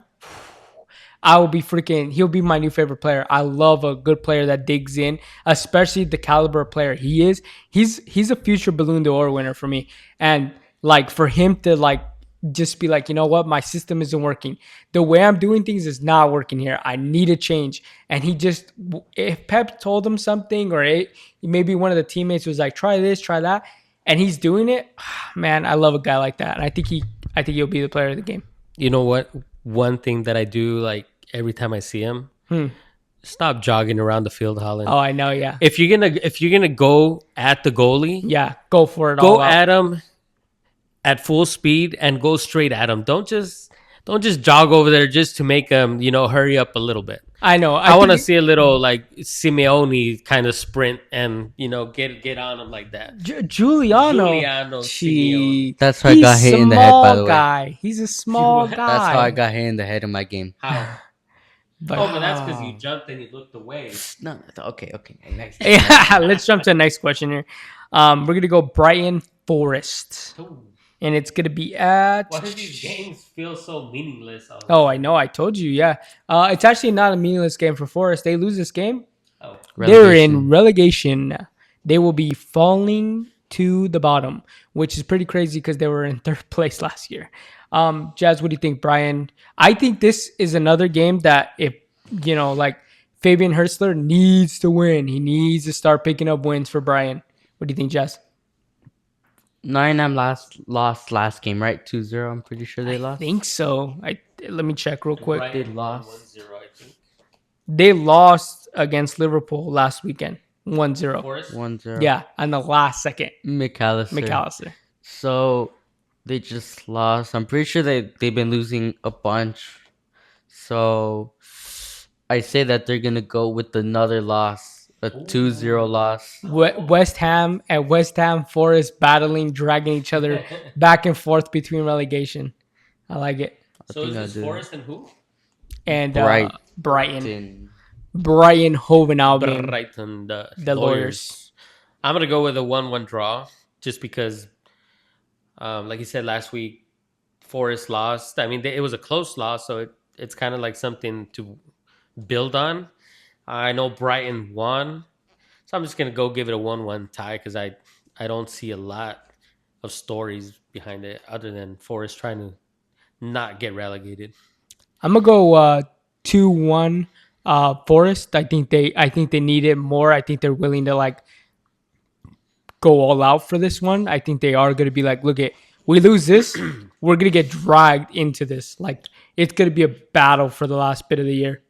I will be freaking. He'll be my new favorite player. I love a good player that digs in, especially the caliber of player he is. He's a future Ballon d'Or winner for me, and like for him to like just be like, you know what, my system isn't working. The way I'm doing things is not working here. I need a change. And he just, if Pep told him something, or maybe one of the teammates was like, try this, try that, and he's doing it, man, I love a guy like that, and I think he'll be the player of the game. You know what? One thing that I do like every time I see him, stop jogging around the field, Holland. Oh, I know, yeah. If you're gonna go at the goalie, Yeah, go for it. go all out. at him at full speed and go straight at him. Don't just jog over there just to make him, hurry up a little bit. I know. I want to think see a little like Simeone kind of sprint and get on him like that. Giuliano. Giuliano Simeone. Gee, That's how I got hit in the head, by the way. guy. He's a small guy. That's how I got hit in the head in my game. How? But, But that's because you jumped and you looked away. No, okay. Next. yeah, let's jump to the next question here. We're gonna go Brighton Forest, and it's gonna be at. Why do these games feel so meaningless? Oh, I know. I told you. Yeah. It's actually not a meaningless game for Forest. They lose this game, Oh. they're in relegation. They will be falling to the bottom, which is pretty crazy because they were in third place last year. Jazz, what do you think, Brian? I think this is another game that if, like Fabian Hersler needs to win. He needs to start picking up wins for Brian. What do you think, Jazz? Nottingham lost last game, right? 2-0. I'm pretty sure they I lost. think so. Let me check real quick. Brighton They lost. 1-0, I think. They lost against Liverpool last weekend, 1-0. Forest? 1-0. Yeah, on the last second, McAllister. McAllister. So they just lost. I'm pretty sure they've been losing a bunch. So I say that they're gonna go with another loss, a 2-0 loss. West Ham and West Ham Forest battling, dragging each other back and forth between relegation. I like it. So think is I this do. Forest and who? And Brighton. Brian Hoven Albion, Brighton, the lawyers. I'm going to go with a 1-1 draw just because, like you said last week, Forest lost. I mean, it was a close loss, so it's kind of like something to build on. I know Brighton won, so I'm just going to go give it a 1-1 tie because I don't see a lot of stories behind it other than Forest trying to not get relegated. I'm gonna go 2-1 Forest. I think they need it more. I think they're willing to like go all out for this one. I think they are going to be like, look at, we lose this, we're going to get dragged into this. Like it's going to be a battle for the last bit of the year.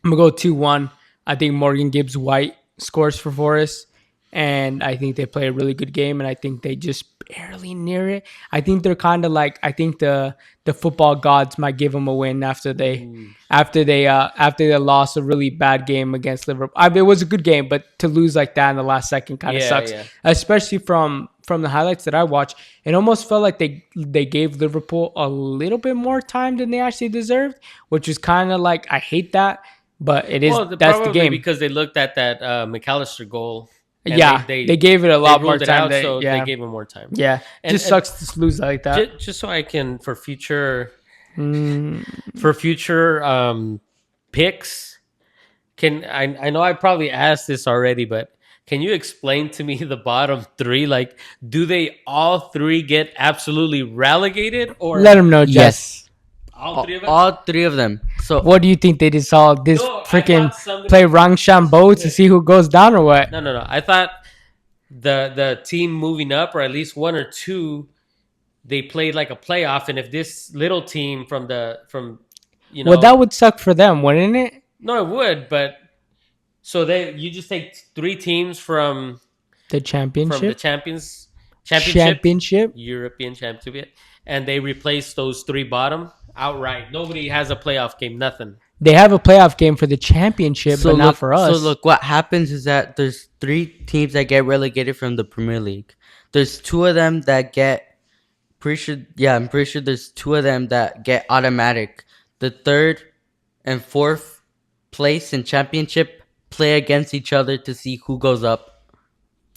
I'm going to go 2-1. I think Morgan Gibbs White scores for Forest. And I think they play a really good game. And I think they just barely near it. I think they're kind of like, I think the football gods might give them a win after they lost a really bad game against Liverpool. I mean, it was a good game, but to lose like that in the last second kind of sucks. Yeah. Especially from the highlights that I watched, it almost felt like they gave Liverpool a little bit more time than they actually deserved, which is kind of like, I hate that, but it is. Well, That's the probably game. because they looked at that McAllister goal. And Yeah, they gave it a lot more ruled it time. out, They- so yeah. they gave him more time. Yeah, And- just and- sucks to lose like that. Just so I can for future Mm, picks. I know I probably asked this already, but can you explain to me the bottom three? Like, do they all three get absolutely relegated, or let them know, Jess. Yes. all three of them? All three of them. So What do you think they just saw this No, I freaking thought somebody- play Rangshambo to see who goes down or what? No. I thought the team moving up, or at least one or two, they played like a playoff, and if this little team from Well, that would suck for them, wouldn't it? no, it would, but so you just take three teams from The the championship, championship, European championship, and they replace those three bottom outright. Nobody has a playoff game, nothing. They have a playoff game for the championship, but not for us. So look, what happens is that there's three teams that get relegated from the Premier League. There's two of them that get I'm pretty sure there's two of them that get automatic. The third and fourth place in championship play against each other to see who goes up.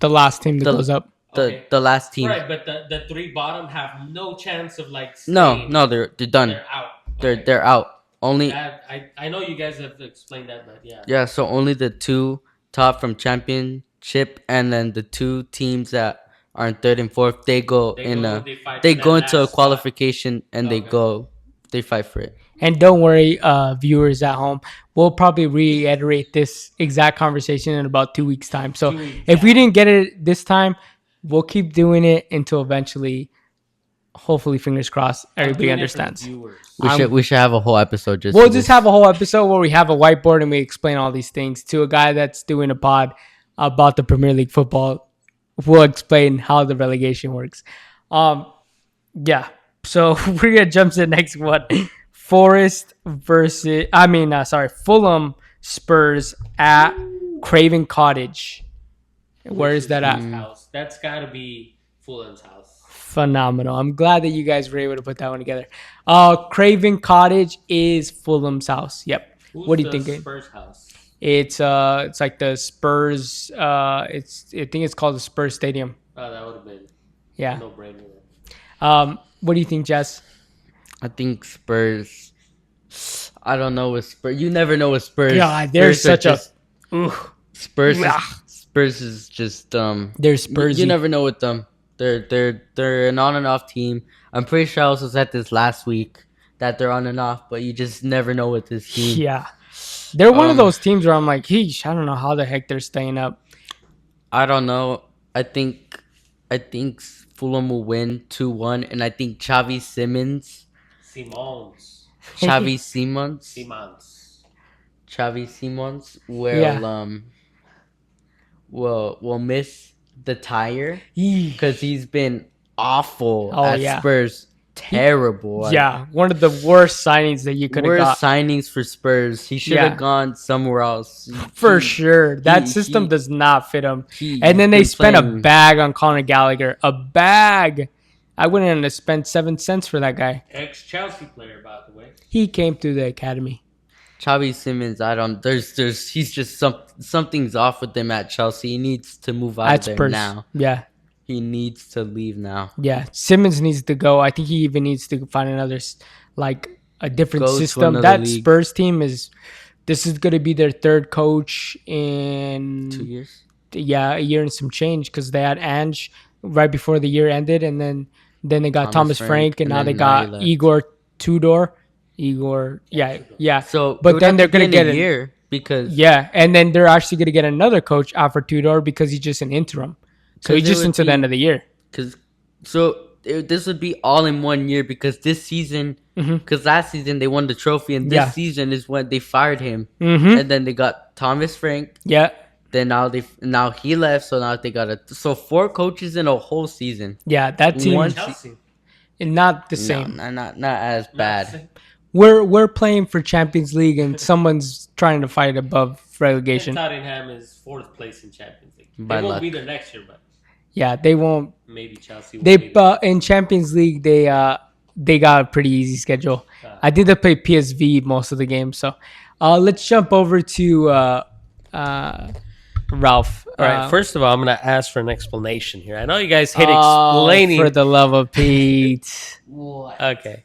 The last team that The- goes up. Okay. The last team. Right, but the three bottom have no chance of like No, staying. they're done. They're out. They're Okay. they're out. Only I know you guys have explained that, but yeah. yeah, so only the two top from championship, and then the two teams that are in third and fourth, they go They in go- a they fight they for go that into a last spot. qualification and Okay. they fight for it. And don't worry, viewers at home, we'll probably reiterate this exact conversation in about 2 weeks' time. So 2 weeks, if we didn't get it this time, we'll keep doing it until eventually, hopefully, fingers crossed, I'm everybody doing it for the understands. viewers. We should have a whole episode just We'll for just this. have a whole episode where we have a whiteboard and we explain all these things to a guy that's doing a pod about the Premier League football. We'll explain how the relegation works. Yeah. So we're gonna jump to the next one. Fulham Spurs at Craven Cottage. Where is that at? House. That's got to be Fulham's house. Phenomenal. I'm glad that you guys were able to put that one together. Craven Cottage is Fulham's house. Yep. Who's What do you the think? Spurs house. It's like the Spurs. I think it's called the Spurs Stadium. Oh, that would have been Yeah. no brainer. What do you think, Jess? I think Spurs. I don't know with Spurs. You never know with Spurs. God, they're Spurs are such a. just- Ugh. Spurs. Ugh. Spurs is just They're Spurs. You never know with them. They're an on and off team. I'm pretty sure I also said this last week that they're on and off, but you just never know with this team. Yeah. They're one of Um, those teams where I'm like, heesh, I don't know how the heck they're staying up. I don't know. I think Fulham will win 2-1, and I think Xavi Simons Simons. will miss the tire Eesh. because he's been awful Oh, at yeah. Spurs. Terrible. Yeah, one of the worst signings that you could have Worst got. signings for Spurs. He should have Yeah. gone somewhere else. For He- sure. That he- system he- does not fit him. he- And then he's they been spent a playing- bag on Conor Gallagher. A bag. I wouldn't have spent 7 cents for that guy. Ex-Chelsea player, by the way. He came through the academy. Xavi Simons, I don't. He's just something's off with him at Chelsea. He needs to move out That's of there Spurs. now. Yeah. He needs to leave now. Yeah. Simmons needs to go. I think he even needs to find a different Go to system. another That league. Spurs team this is going to be their third coach in 2 years. a year and some change because they had Ange right before the year ended, and then they got Thomas Thomas Frank, Frank, and now and they then now he got left. Igor Tudor. Igor. Yeah. So, But it would then have they're to be gonna in get a an year because yeah, and then they're actually gonna get another coach, Alfred Tudor, because he's just an interim. So he's it just would until the end be of the year. because this would be all in one year because this season Mhm. because last season they won the trophy and this Yeah. season is when they fired him Mm-hmm. and then they got Thomas Frank. Yeah. Then now he left, so now they got four coaches in a whole season. Yeah. That team One- Chelsea. not the No, same. not as bad. We're playing for Champions League and someone's trying to fight above And relegation. Tottenham is 4th place in Champions League. By They won't luck. be there next year, but Yeah, they won't. maybe Chelsea will be They there. in Champions League they got a pretty easy schedule. Ah. I think they play PSV most of the games. So let's jump over to Ralph. All right, first of all, I'm going to ask for an explanation here. I know you guys hate explaining. for the love of Pete. Okay.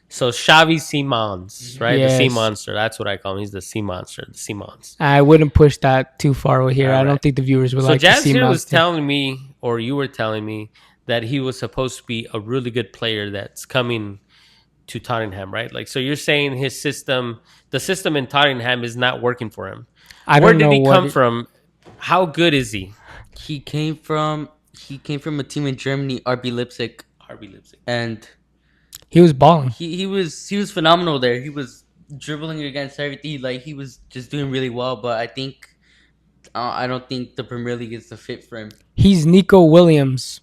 So Xavi Simons, right? The sea Yes. monster. That's what I call him. He's the sea monster, the sea monster. I wouldn't push that too far over here. I don't Alright. think the viewers would So like to Jazz see here was Monster. telling me, or you were telling me, that he was supposed to be a really good player that's coming to Tottenham, right? Like, so you're saying his system, the system in Tottenham is not working for him. I Where don't did know he what come from? How good is he? He came from a team in Germany, RB Leipzig, RB Leipzig. and he was balling. he was phenomenal there. He was dribbling against everything. Like he was just doing really well. But I don't think the Premier League is the fit for him. He's Nico Williams.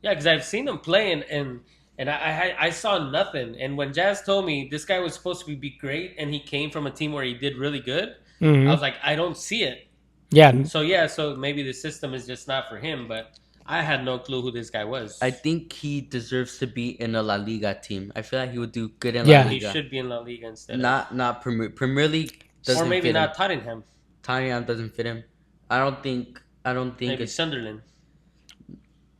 Yeah, because I've seen him play and I saw nothing. And when Jazz told me this guy was supposed to be great and he came from a team where he did really good, Mhm. I was like, I don't see it. Yeah, So maybe the system is just not for him. But I had no clue who this guy was. I think he deserves to be in a La Liga team. I feel like he would do good in Yeah. La he Liga. should be in La Liga instead. Not Premier League doesn't Or maybe fit not him. Tottenham. Tottenham doesn't fit him. I don't think Maybe it's Sunderland.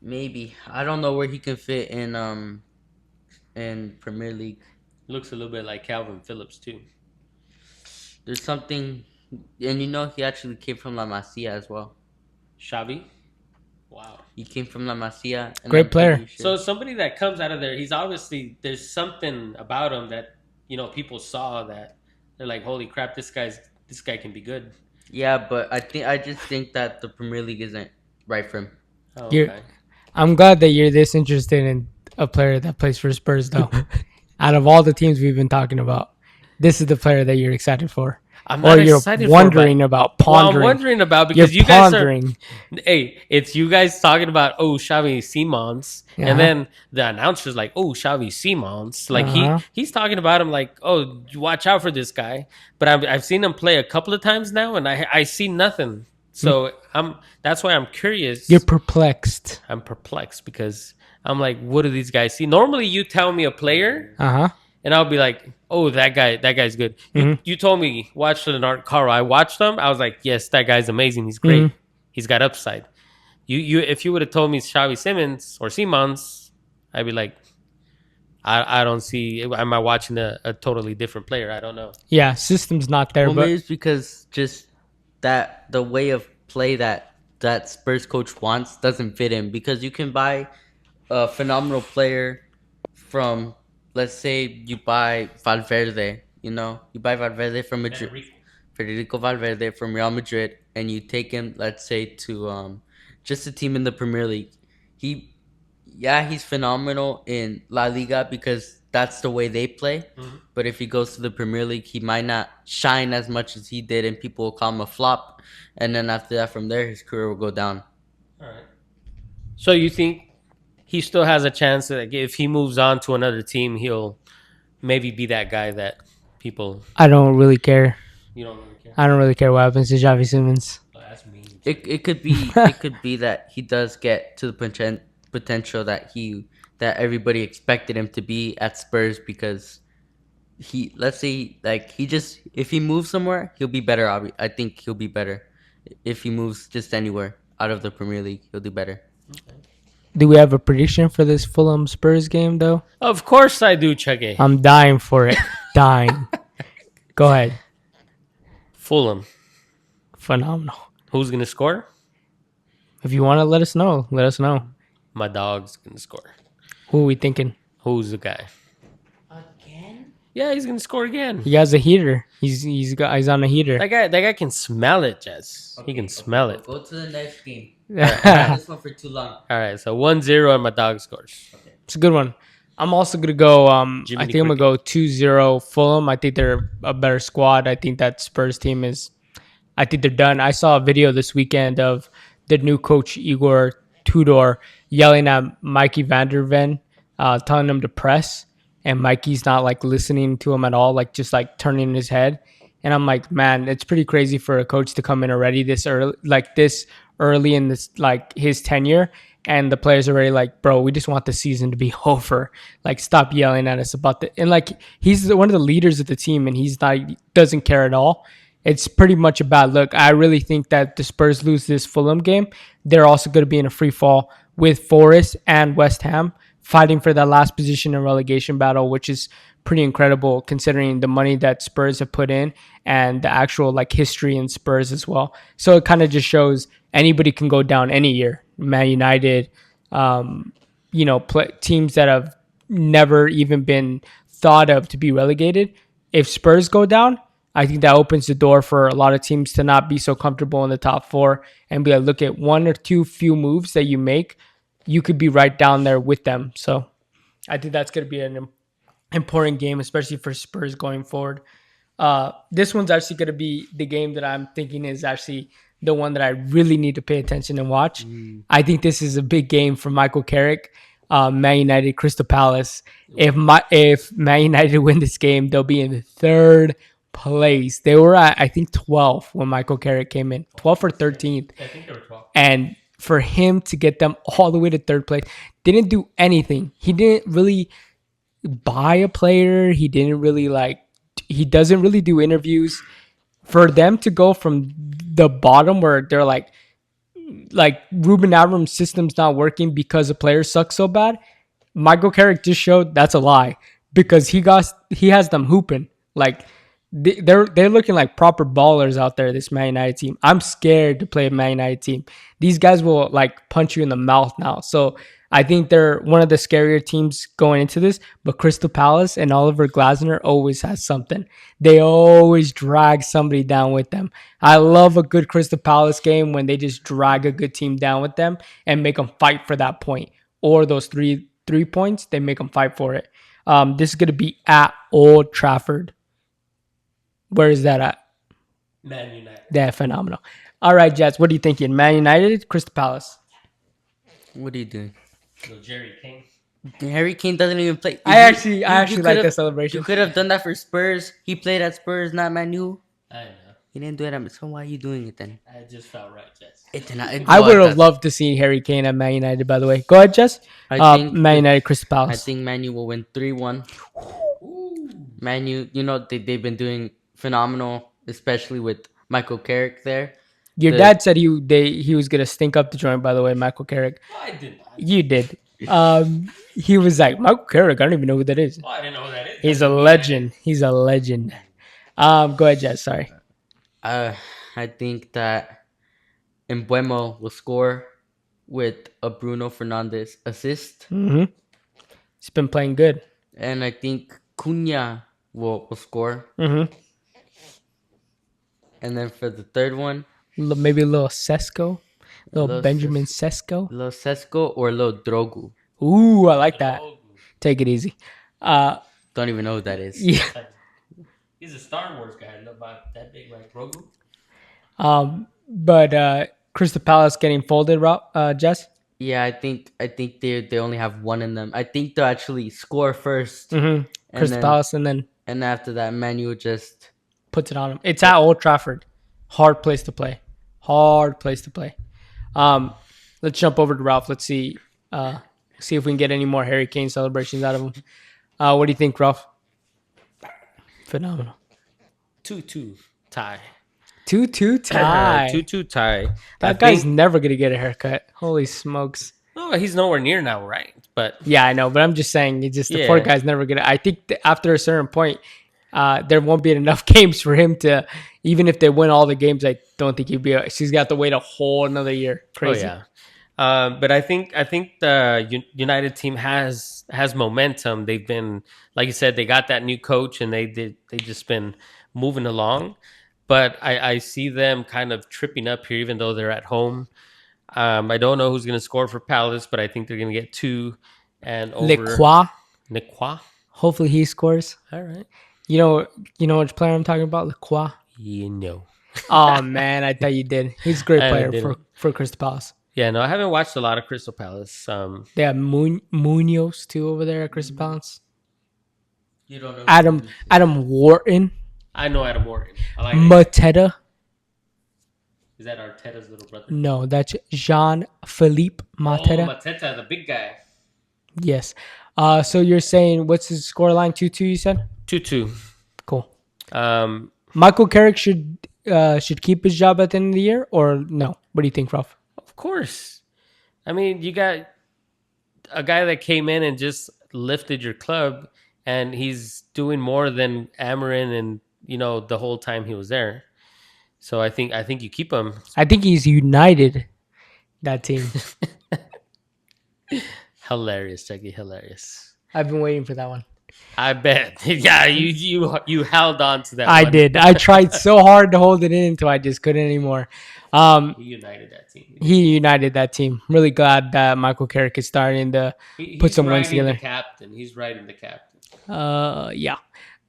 maybe. I don't know where he can fit in Premier League. Looks a little bit like Calvin Phillips too. There's something, and he actually came from La Masia as well. Xavi. Wow. He came from La Masia. And Great I'm player. pretty So sure- somebody that comes out of there, he's obviously there's something about him that people saw that they're like, holy crap, this guy can be good. yeah, but I just think that the Premier League isn't right for him. Oh, You're- okay. I'm glad that you're this interested in a player that plays for Spurs, though. Out of all the teams we've been talking about, this is the player that you're excited for. I'm Or not you're excited wondering for, about, but, well, I'm pondering. wondering about You're because you guys are. pondering. Hey, it's you guys talking about Xavi Simons, Uh-huh. and then the announcer's like, Xavi Simons, like Uh-huh. he's talking about him like, watch out for this guy. But I've seen him play a couple of times now, and I see nothing. So that's why I'm curious. You're perplexed. I'm perplexed because I'm like, what do these guys see? Normally, you tell me a player, Uh-huh. and I'll be like, oh, that guy's good. Mhm. You told me watch Leonard Carl. I watched him. I was like, yes, that guy's amazing. He's great. Mhm. He's got upside. You if you would have told me Xavi Simmons or Simons, I'd be like, I don't see. Am I watching a totally different player? I don't know. Yeah, system's not there, Well, but maybe it's because just that the way of play that Spurs coach wants doesn't fit him. Because you can buy a phenomenal player from, let's say, you buy Valverde. You buy Valverde from Madrid, Federico Valverde from Real Madrid, and you take him, let's say, to just a team in the Premier League. He's phenomenal in La Liga because that's the way they play. Mhm. But if he goes to the Premier League, he might not shine as much as he did, and people will call him a flop. And then after that, from there, his career will go down. All right. So you think he still has a chance that if he moves on to another team, he'll maybe be that guy that people I don't really care. you don't really care. I don't really care what happens to Javi Simmons. Oh, that's mean. It could be that he does get to the potential that everybody expected him to be at Spurs because let's say if he moves somewhere, he'll be better. I think he'll be better if he moves just anywhere out of the Premier League. He'll do better. Do we have a prediction for this Fulham Spurs game, though? Of course I do, Chege. I'm dying for it. Dying. Go ahead. Fulham. Phenomenal. Who's gonna score? If you want to let us know, let us know. My dog's gonna score. Who are we thinking? Who's the guy? Again? Yeah, he's gonna score again. He has a heater. He's on a heater. That guy can smell it, Jess. He can smell it. Go to the next game. It's This one for too long. All right, so 1-0 and my dog scores. a good one. I'm also gonna go. Jiminy I think I'm gonna go 2-0 Fulham. I think they're a better squad. I think that Spurs team is. I think they're done. I saw a video this weekend of the new coach Igor Tudor yelling at Mikey Vanderven, telling him to press, and Mikey's not like listening to him at all, like just like turning his head. And I'm like, man, it's pretty crazy for a coach to come in already this early in this like his tenure, and the players are already like, bro, we just want the season to be over. Like, stop yelling at us about the and like he's one of the leaders of the team, and he's not doesn't care at all. It's pretty much a bad look. I really think that the Spurs lose this Fulham game. They're also going to be in a free fall with Forest and West Ham fighting for that last position in relegation battle, which is pretty incredible considering the money that Spurs have put in and the actual like history in Spurs as well. So it kind of just shows anybody can go down any year. Man United, teams that have never even been thought of to be relegated. If Spurs go down, I think that opens the door for a lot of teams to not be so comfortable in the top four and be like, look at one or two few moves that you make, you could be right down there with them. So I think that's going to be an important game, especially for Spurs going forward. This one's actually going to be the game that I'm thinking is actually the one that I really need to pay attention and watch. I think this is a big game for Michael Carrick, Man United, Crystal Palace. If Man United win this game, they'll be in third place. They were at, I think, 12 when Michael Carrick came in, 12th or 13th. I think they were 12. And for him to get them all the way to third place, didn't do anything. He didn't really buy a player. He doesn't really do interviews. For them to go from the bottom where they're like Ruben Amorim's system's not working because the players suck so bad, Michael Carrick just showed that's a lie because he has them hooping. Like they're looking like proper ballers out there, this Man United team. I'm scared to play a Man United team. These guys will like punch you in the mouth now. So I think they're one of the scarier teams going into this, but Crystal Palace and Oliver Glasner always has something. They always drag somebody down with them. I love a good Crystal Palace game when they just drag a good team down with them and make them fight for that point or those three points. They make them fight for it. This is going to be at Old Trafford. Where is that at? Man United. Yeah, phenomenal. All right, Jets, what are you thinking? Man United, Crystal Palace? What are you doing? Little Jerry King. Harry Kane doesn't even play. I actually like the celebration. You could have done that for Spurs. He played at Spurs, not Man U. I know. He didn't do it at. So why are you doing it then? I just felt right, Jess. I would have loved to see Harry Kane at Man United, by the way. Go ahead, Jess. I think Man United, Crystal Palace. I think Man U will win 3-1. Man U, they've been doing phenomenal, especially with Michael Carrick there. Your dad said he was gonna stink up the joint. By the way, Michael Carrick. Oh, I did not. You did. He was like Michael Carrick. I don't even know who that is. Oh, I didn't know who that is. He's a legend. He's a legend. Go ahead, Jess. Sorry. I think that Mbuemo will score with a Bruno Fernandes assist, Mm-hmm. He's been playing good. and I think Cunha will score. Mm-hmm. And then for the third one, Maybe a little Sesko, little Little Benjamin Sesko. Lo Sesko or Lo Drogu. Ooh, I like that. Take it easy. Don't even know who that is. Yeah. He's a Star Wars guy. Not about that big like Grogu. But Crystal Palace getting folded, Jess. Yeah, I think they only have one in them. I think they'll actually score first, Mm-hmm. Crystal Palace, and then and after that, Manu just puts it on him. It's at Old Trafford. Hard place to play. Hard place to play. Let's jump over to Ralph. Let's see if we can get any more Harry Kane celebrations out of him. What do you think, Ralph? Phenomenal. 2-2 tie. 2-2 tie. 2-2 tie. That guy's never gonna get a haircut. Holy smokes. Oh, he's nowhere near now, right? But Yeah, I know, but I'm just saying, the poor guy's never gonna. I think after a certain point, there won't be enough games for him to. Even if they win all the games, I don't think he'd be. She's got to wait a whole another year. Crazy. oh But I think the United team has momentum. They've been, like you said, they got that new coach and they just been moving along. But I see them kind of tripping up here, even though they're at home. I don't know who's going to score for Palace, but I think they're going to get two and over Lecroix. Necqua. Hopefully he scores. All right, You know which player I'm talking about? Lecroix. you know. Oh man, I thought you did. He's a great I player didn't. for Crystal Palace. Yeah, no, I haven't watched a lot of Crystal Palace. They have Munoz too over there at Crystal Palace. You don't know. Adam Wharton, I know Adam Morgan. I like it. Mateta. Is that Arteta's little brother? No, that's Jean Philippe Mateta. Oh, Mateta, the big guy. Yes. So you're saying what's his scoreline? 2-2. You said 2-2. cool. Um, Michael Carrick should keep his job at the end of the year, or no? What do you think, Ralph? of course. I mean, you got a guy that came in and just lifted your club, and he's doing more than Amarin and the whole time he was there. So I think you keep him. I think he's united that team. Hilarious, Jackie. Hilarious. I've been waiting for that one. I bet. Yeah, you held on to that. I one. did. I tried so hard to hold it in until I just couldn't anymore. He united that team. He united that team. Really glad that Michael Carrick is starting to put some wins together. The captain. He's riding the captain. Yeah.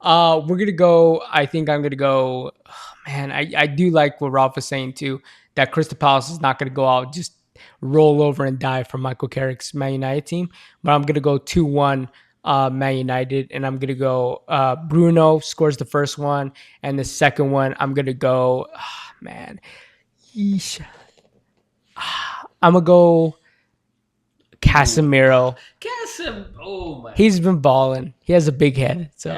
We're gonna go. I think I'm gonna go. Oh, man, I do like what Ralph was saying too. That Crystal Palace is not gonna go out just roll over and die for Michael Carrick's Man United team. But I'm gonna go 2-1 Man United, and I'm gonna go Bruno scores the first one, and the second one I'm gonna go. Man, yeesh. I'm gonna go Casemiro. Oh my. He's been balling. He has a big head, so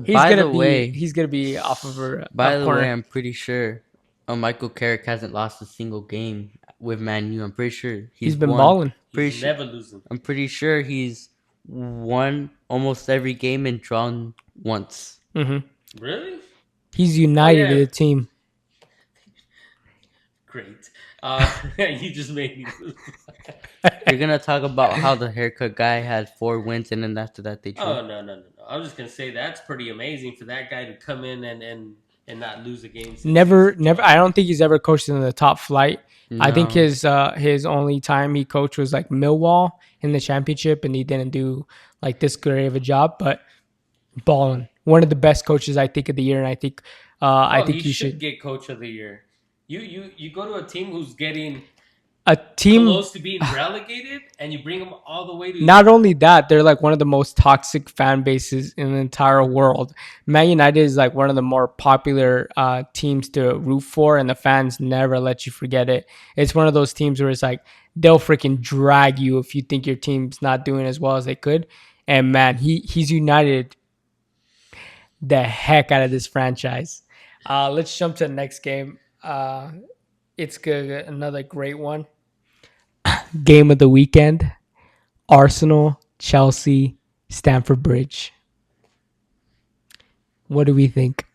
he's By gonna the be. way- He's gonna be off of a By the corner. way, I'm pretty sure Michael Carrick hasn't lost a single game with Man U. I'm pretty sure He's been won. balling. Pretty He's sure, never losing. I'm pretty sure he's won almost every game and drawn once. hmm Really? He's united yeah. the team. Great. You just made me lose. You're gonna talk about how the haircut guy had 4 wins and then after that they drew. Oh no! I was just gonna say that's pretty amazing for that guy to come in and not lose a game. Never. I don't think he's ever coached in the top flight. I think No. his only time he coached was like Millwall in the championship, and he didn't do like this great of a job. But balling, one of the best coaches I think of the year, and I think he you should should. get coach of the year. You go to a team who's getting A team. close to being relegated, and you bring them all the way to Not only that, they're like one of the most toxic fan bases in the entire world. Man United is like one of the more popular teams to root for, and the fans never let you forget it. It's one of those teams where it's like they'll freaking drag you if you think your team's not doing as well as they could. And man, he's united the heck out of this franchise. Let's jump to the next game. It's good, another great one. Game of the weekend. Arsenal, Chelsea, Stamford Bridge. What do we think,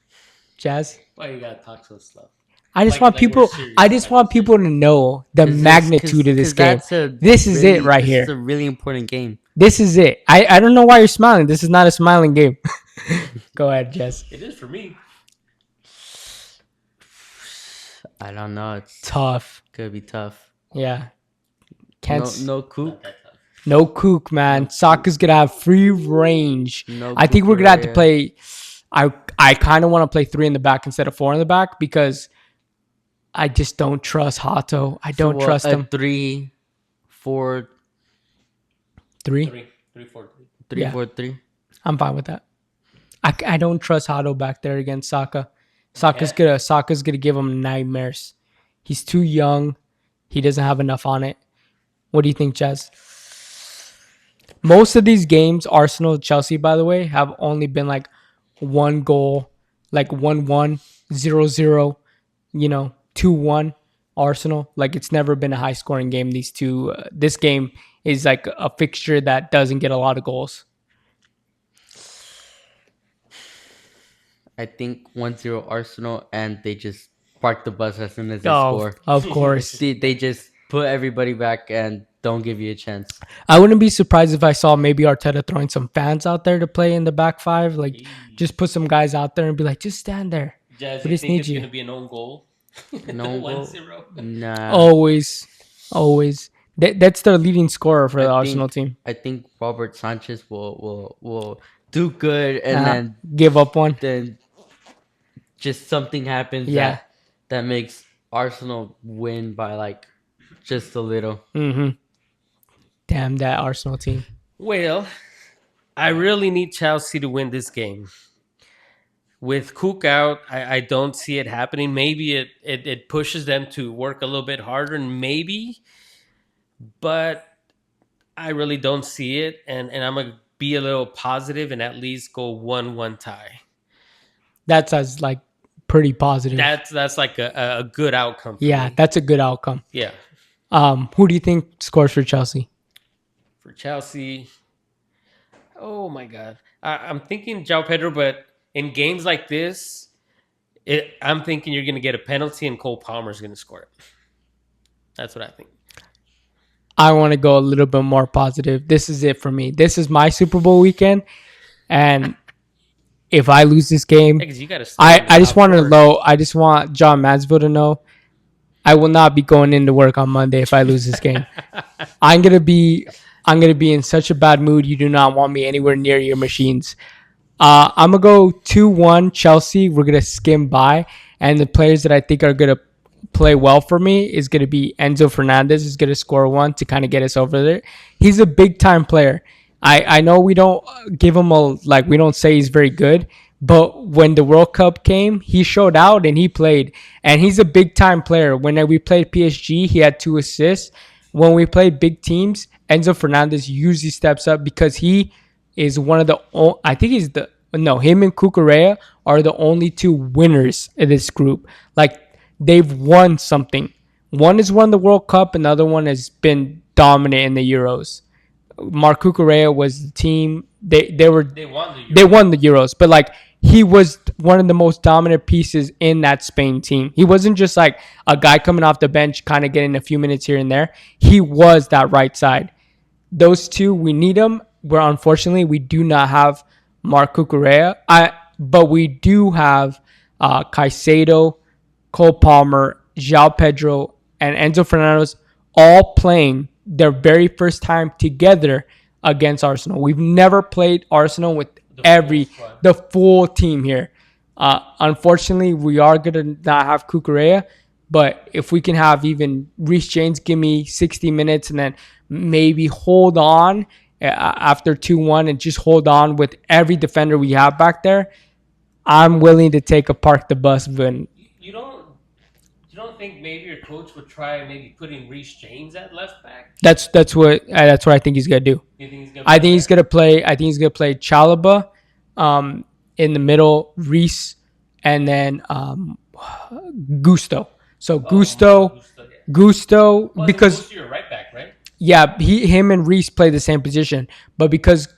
Jazz? Why you gotta talk so slow? I just Like- want like we're people. serious, I just like want we're people to know the magnitude of this game. This is it right here. It's a really important game. This is it. I don't know why you're smiling. This is not a smiling game. Go ahead, Jess. It is for me. I don't know. It's Tough. gonna be tough. Yeah. Can't. No Coop. Not that tough. No kook, man. Saka's gonna have free range. No I think we're gonna have to Cucurella. play. I kind of want to play 3 in the back instead of 4 in the back because I just don't trust Hato. I don't trust him. 3, 4, 3. 3-4-3. 3, Yeah. 4, 3. I'm fine with that. I don't trust Hato back there against Saka. Saka's gonna give him nightmares. He's too young. He doesn't have enough on it. What do you think, Jazz? Most of these games, Arsenal, Chelsea, by the way, have only been like 1 goal, like 1-1, 0-0, 2-1. Arsenal, like it's never been a high scoring game. These two, this game is like a fixture that doesn't get a lot of goals. I think 1-0 Arsenal, and they just park the bus as soon as they Oh, score. of course. They just put everybody back and don't give you a chance. I wouldn't be surprised if I saw maybe Arteta throwing some fans out there to play in the back five. Like, just put some guys out there and be like, just stand there. Jazz, We you just think need it's you. going to be an own goal? An own goal? 1-0. Nah. Always. That's the leading scorer for the I Arsenal think team. I think Robert Sanchez will do good, and Uh, give up one. then just something happens Yeah. that makes Arsenal win by like just a little. Mm-hmm. Damn that Arsenal team. Well, I really need Chelsea to win this game. With Cook out, I don't see it happening. Maybe it pushes them to work a little bit harder, maybe, but I really don't see it. And I'm going to be a little positive and at least go 1-1 tie. That's as like pretty positive. That's like a good outcome for Yeah, me. that's a good outcome. Yeah. Who do you think scores for Chelsea? For Chelsea, oh my God. I'm thinking João Pedro, but in games like this, I'm thinking you're going to get a penalty and Cole Palmer's going to score it. That's what I think. I want to go a little bit more positive. This is it for me. This is my Super Bowl weekend, and if I lose this game, Because you got to. I just want to know. I just want John Mansfield to know I will not be going into work on Monday if I lose this game. I'm gonna be in such a bad mood. You do not want me anywhere near your machines. I'm gonna go 2-1 Chelsea. We're gonna skim by, and the players that I think are gonna play well for me is gonna be Enzo Fernandez is gonna score one to kind of get us over there. He's a big time player. I know we don't give him we don't say he's very good, but when the World Cup came, he showed out and he played, and he's a big time player. When we played PSG, he had 2 assists. When we played big teams, Enzo Fernandez usually steps up because he is one of the I think he's the no him and Cucurella are the only 2 winners in this group. Like they've won something. One has won the World Cup, and the other one has been dominant in the Euros. Marc Cucurella was the team. They won the they won the Euros, but like he was one of the most dominant pieces in that Spain team. He wasn't just like a guy coming off the bench, kind of getting a few minutes here and there. He was that right side. Those 2, we need them. Where unfortunately we do not have Marc Cucurella. But we do have Caicedo, Cole Palmer, João Pedro, and Enzo Fernandez all playing their very first time together against Arsenal. We've never played Arsenal with the full team here. Unfortunately, we are gonna not have Cucurella, but if we can have even Reece James give me 60 minutes and then maybe hold on after 2-1 and just hold on with every defender we have back there, I'm willing to take a park the bus win. You don't think maybe your coach would try maybe putting Reece James at left back? That's what I think he's gonna do. You think he's gonna? I think he's gonna play. I think he's gonna play Chalobah in the middle, Reece, and then Gusto. So Gusto, Well, because Gusto, you're right back, right? yeah, him and Reece play the same position, but because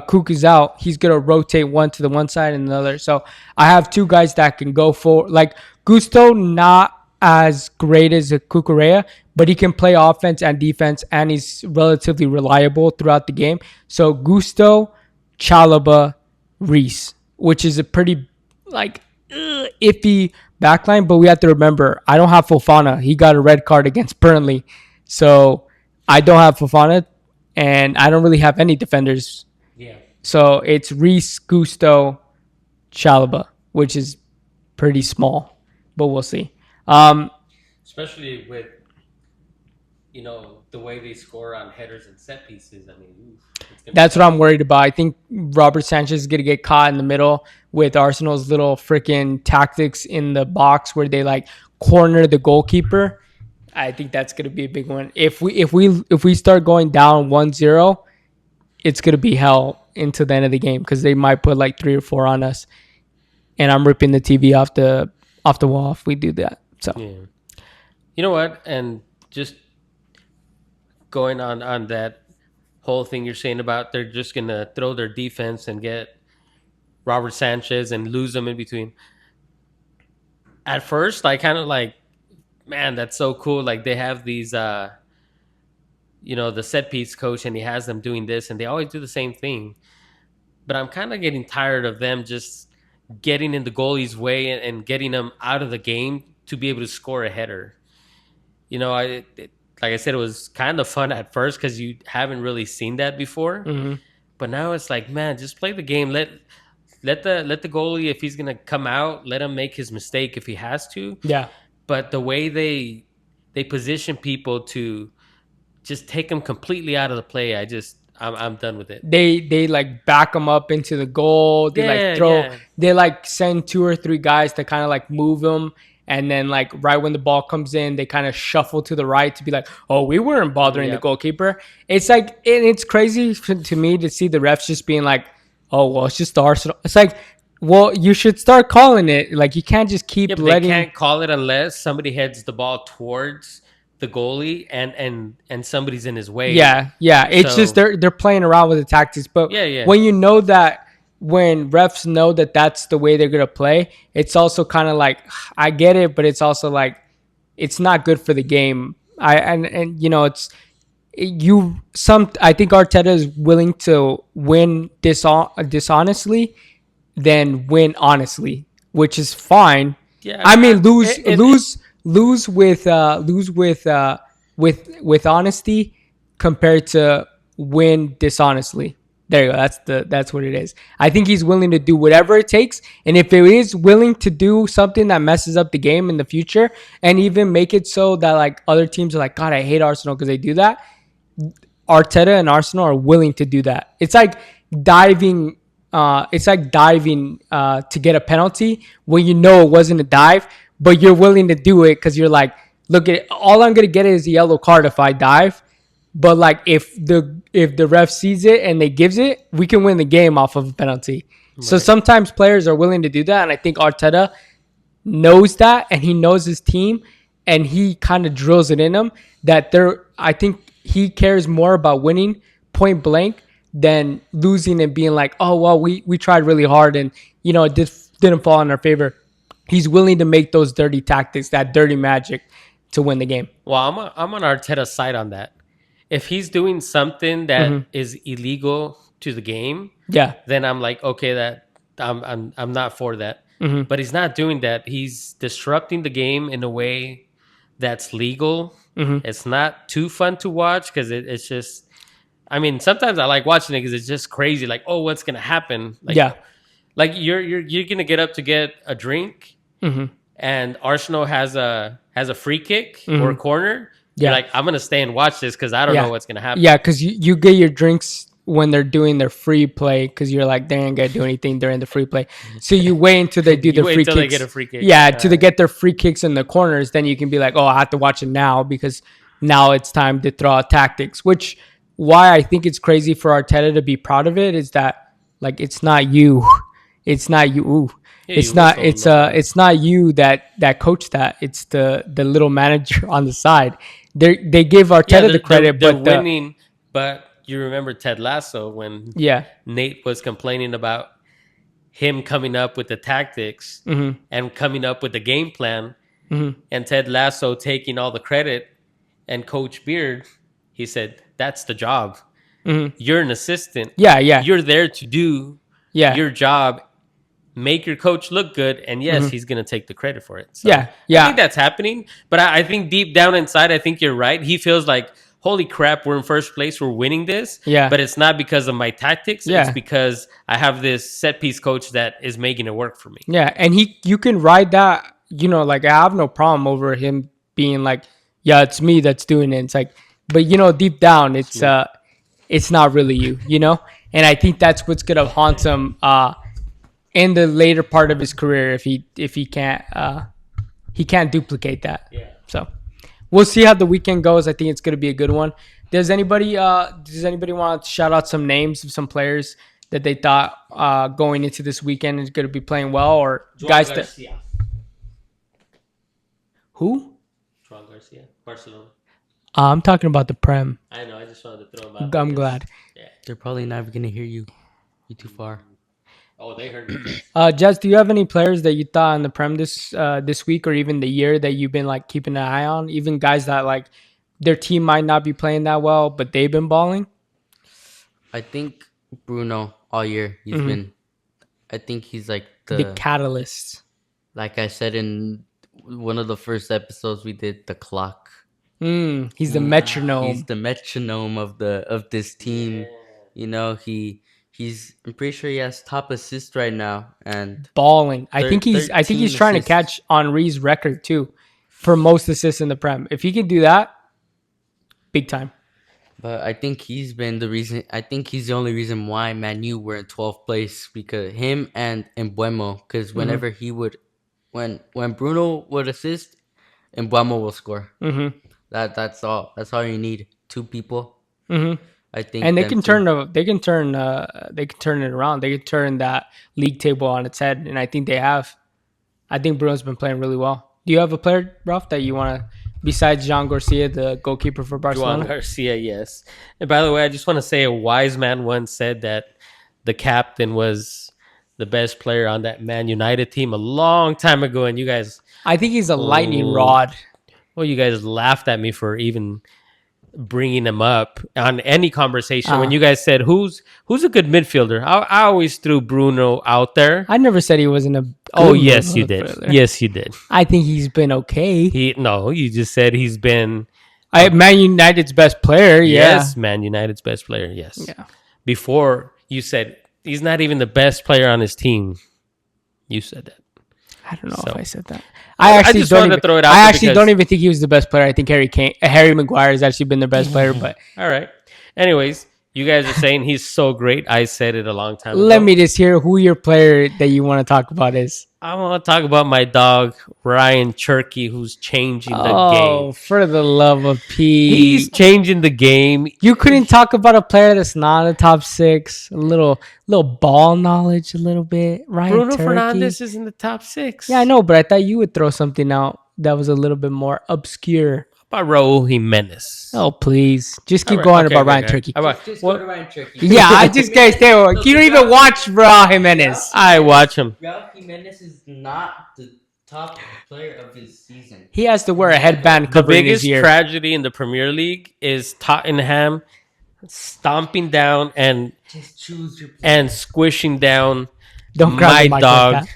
Cook is out, he's gonna rotate one to the one side and the other. So I have 2 guys that can go for like Gusto, not as great as a Cucurella, but he can play offense and defense, and he's relatively reliable throughout the game. So Gusto, Chalobah, Reece, which is a pretty like iffy backline. But we have to remember, I don't have Fofana. He got a red card against Burnley, so I don't have Fofana, and I don't really have any defenders. Yeah. So it's Reece, Gusto, Chalobah, which is pretty small, but we'll see. Especially with the way they score on headers and set pieces. I mean, That's what I'm worried about. I think Robert Sanchez is going to get caught in the middle with Arsenal's little freaking tactics in the box where they like corner the goalkeeper. I think that's going to be a big one. If we start going down 1-0, it's going to be hell into the end of the game because they might put like 3 or 4 on us. And I'm ripping the TV off the wall if we do that. So yeah. You know what? And just going on that whole thing you're saying about they're just gonna throw their defense and get Robert Sanchez and lose them in between. At first, I kind of like man, that's so cool. Like they have these, the set piece coach, and he has them doing this, and they always do the same thing. But I'm kind of getting tired of them just getting in the goalie's way and getting them out of the game to be able to score a header. Like I said, it was kind of fun at first because you haven't really seen that before. Mm-hmm. But now it's like, man, just play the game. Let the goalie, if he's gonna come out, let him make his mistake if he has to. Yeah. But the way they position people to just take them completely out of the play, I'm done with it. They like back them up into the goal. They like throw. Yeah. They like send 2 or 3 guys to kind of like move them, and then like right when the ball comes in, they kind of shuffle to the right to be like, oh, we weren't bothering the Yep. goalkeeper. It's like and it's crazy to me to see the refs just being like, oh well, it's just the Arsenal. It's like, well, you should start calling it. Like you can't just keep Yeah, but letting. they can't call it unless somebody heads the ball towards the goalie and somebody's in his way. Yeah. It's just So- they're playing around with the tactics, but Yeah. when you know that when refs know that that's the way they're gonna play, it's also kind of like I get it, but it's also like it's not good for the game. And it's I think Arteta is willing to win dishonestly than win honestly, which is fine. Yeah, I mean, lose it- with honesty compared to win dishonestly. There you go. That's what it is. I think he's willing to do whatever it takes, and if it is willing to do something that messes up the game in the future, and even make it so that like other teams are like, God, I hate Arsenal because they do that. Arteta and Arsenal are willing to do that. It's like diving. To get a penalty when you know it wasn't a dive, but you're willing to do it because you're like, look at all I'm gonna get is a yellow card if I dive. But like if the ref sees it and they gives it, we can win the game off of a penalty. So Right. sometimes players are willing to do that, and I think Arteta knows that, and he knows his team, and he kind of drills it in them that I think he cares more about winning point blank than losing and being like, oh well, we tried really hard and it didn't fall in our favor. He's willing to make those dirty tactics, that dirty magic, to win the game. Well, I'm on Arteta's side on that. If he's doing something that is illegal to the game, Yeah, then I'm like, okay, that I'm not for that. But he's not doing that. He's disrupting the game in a way that's legal. It's not too fun to watch because it's just. I mean, sometimes I like watching it because it's just crazy. Like, oh, what's gonna happen? Like, yeah, like you're gonna get up to get a drink, and Arsenal has a free kick or a corner. Yeah. You're like, I'm gonna stay and watch this because I don't Yeah. know what's gonna happen. yeah. Because you get your drinks when they're doing their free play because you're like they ain't gonna do anything during the free play. So you wait until they do You their wait free till kicks. they get a free kick. Yeah, till they get their free kicks in the corners. Then you can be like, oh, I have to watch it now because now it's time to throw out tactics. Which why I think it's crazy for Arteta to be proud of it is that like it's not you, it's not you. Ooh. Yeah, It's you not. whistle, It's not you that coached that. It's the little manager on the side. They give Arteta the credit, they're but winning. But you remember Ted Lasso when yeah, Nate was complaining about him coming up with the tactics and coming up with the game plan, and Ted Lasso taking all the credit, and Coach Beard, he said, "That's the job. You're an assistant. yeah, You're there to do yeah, your job, make your coach look good, and yes, he's gonna take the credit for it." So Yeah. I think that's happening. But I think deep down inside, I think you're right. He feels like, holy crap, we're in first place, we're winning this. Yeah. But it's not because of my tactics. Yeah. It's because I have this set piece coach that is making it work for me. yeah. And you can ride that. Like I have no problem over him being like, yeah, it's me that's doing it. It's like, but deep down, it's not really you. And I think that's what's gonna haunt him in the later part of his career if he can't duplicate that. Yeah. So we'll see how the weekend goes. I think it's gonna be a good one. Does anybody want to shout out some names of some players that they thought going into this weekend is gonna be playing well, or guys that who? Joao Garcia, Barcelona. I'm talking about the Prem. I know. I just wanted to throw him out. I'm glad. They're probably never gonna hear you. You're too far. Oh, they heard me. Jess, do you have any players that you thought in the Prem this week or even the year that you've been like keeping an eye on? Even guys that like their team might not be playing that well, but they've been balling. I think Bruno all year he's Mhm. been. I think he's like The catalyst. like I said in one of the first episodes we did, the clock. He's the metronome. He's the metronome of this team. You know, he's I'm pretty sure he has top assist right now, and Balling. I Thir- think he's 13 trying to assists. catch Henri's record too for most assists in the Prem. If he can do that, big time. but I think he's been the reason. I think he's the only reason why Man U were in 12th place, because him and Mbuemo. Because whenever he would, when Bruno would assist, Mbuemo will score. Mm-hmm. That's all. That's all you need. Two people. Mm-hmm. I think, And they them can two. they can turn it around. They can turn that league table on its head, and I think they have. I think Bruno's been playing really well. Do you have a player, Ralph, that you want to, besides Jean Garcia, the goalkeeper for Juan Barcelona? Garcia, yes. And by the way, I just want to say a wise man once said that the captain was the best player on that Man United team a long time ago, and you guys, I think he's a lightning Oh. rod. well, you guys laughed at me for even bringing him up on any conversation when you guys said who's a good midfielder. I always threw Bruno out there. I never said he wasn't a. Oh good yes, you did. midfielder. Yes, you did. I think he's been okay. You just said he's been Man United's best player. Yeah. yes, Man United's best player. Yes. Yeah. Before you said he's not even the best player on his team. You said that. I don't know So- if I said that. I I actually just don't wanted to even, throw it out I there actually because- don't even think he was the best player. I think Harry Maguire has actually been their best player. But All right. Anyways, you guys are saying he's so great. I said it a long time ago. let me just hear who your player that you want to talk about is. I want to talk about my dog Ryan Cherky, who's changing the Oh, game. for the love of Pete. He's changing the game. You couldn't talk about a player that's not a top six. A little ball knowledge, a little bit. Ryan Bruno Turkey. Fernandez is in the top 6. Yeah, I know, but I thought you would throw something out that was a little bit more obscure. How about Raul Jimenez? Oh, please, just keep All right, going okay, about okay, Ryan okay. Turkey. How about- Just what- go to Ryan Turkey. Yeah, I just guys, you don't even watch Raul Jimenez. I watch him. Ralph Jimenez is not the top player of his season. He has to wear a headband The covering his biggest ear. tragedy in the Premier League is Tottenham stomping down and Just choose your. squishing down Don't grab my the mic dog, like that.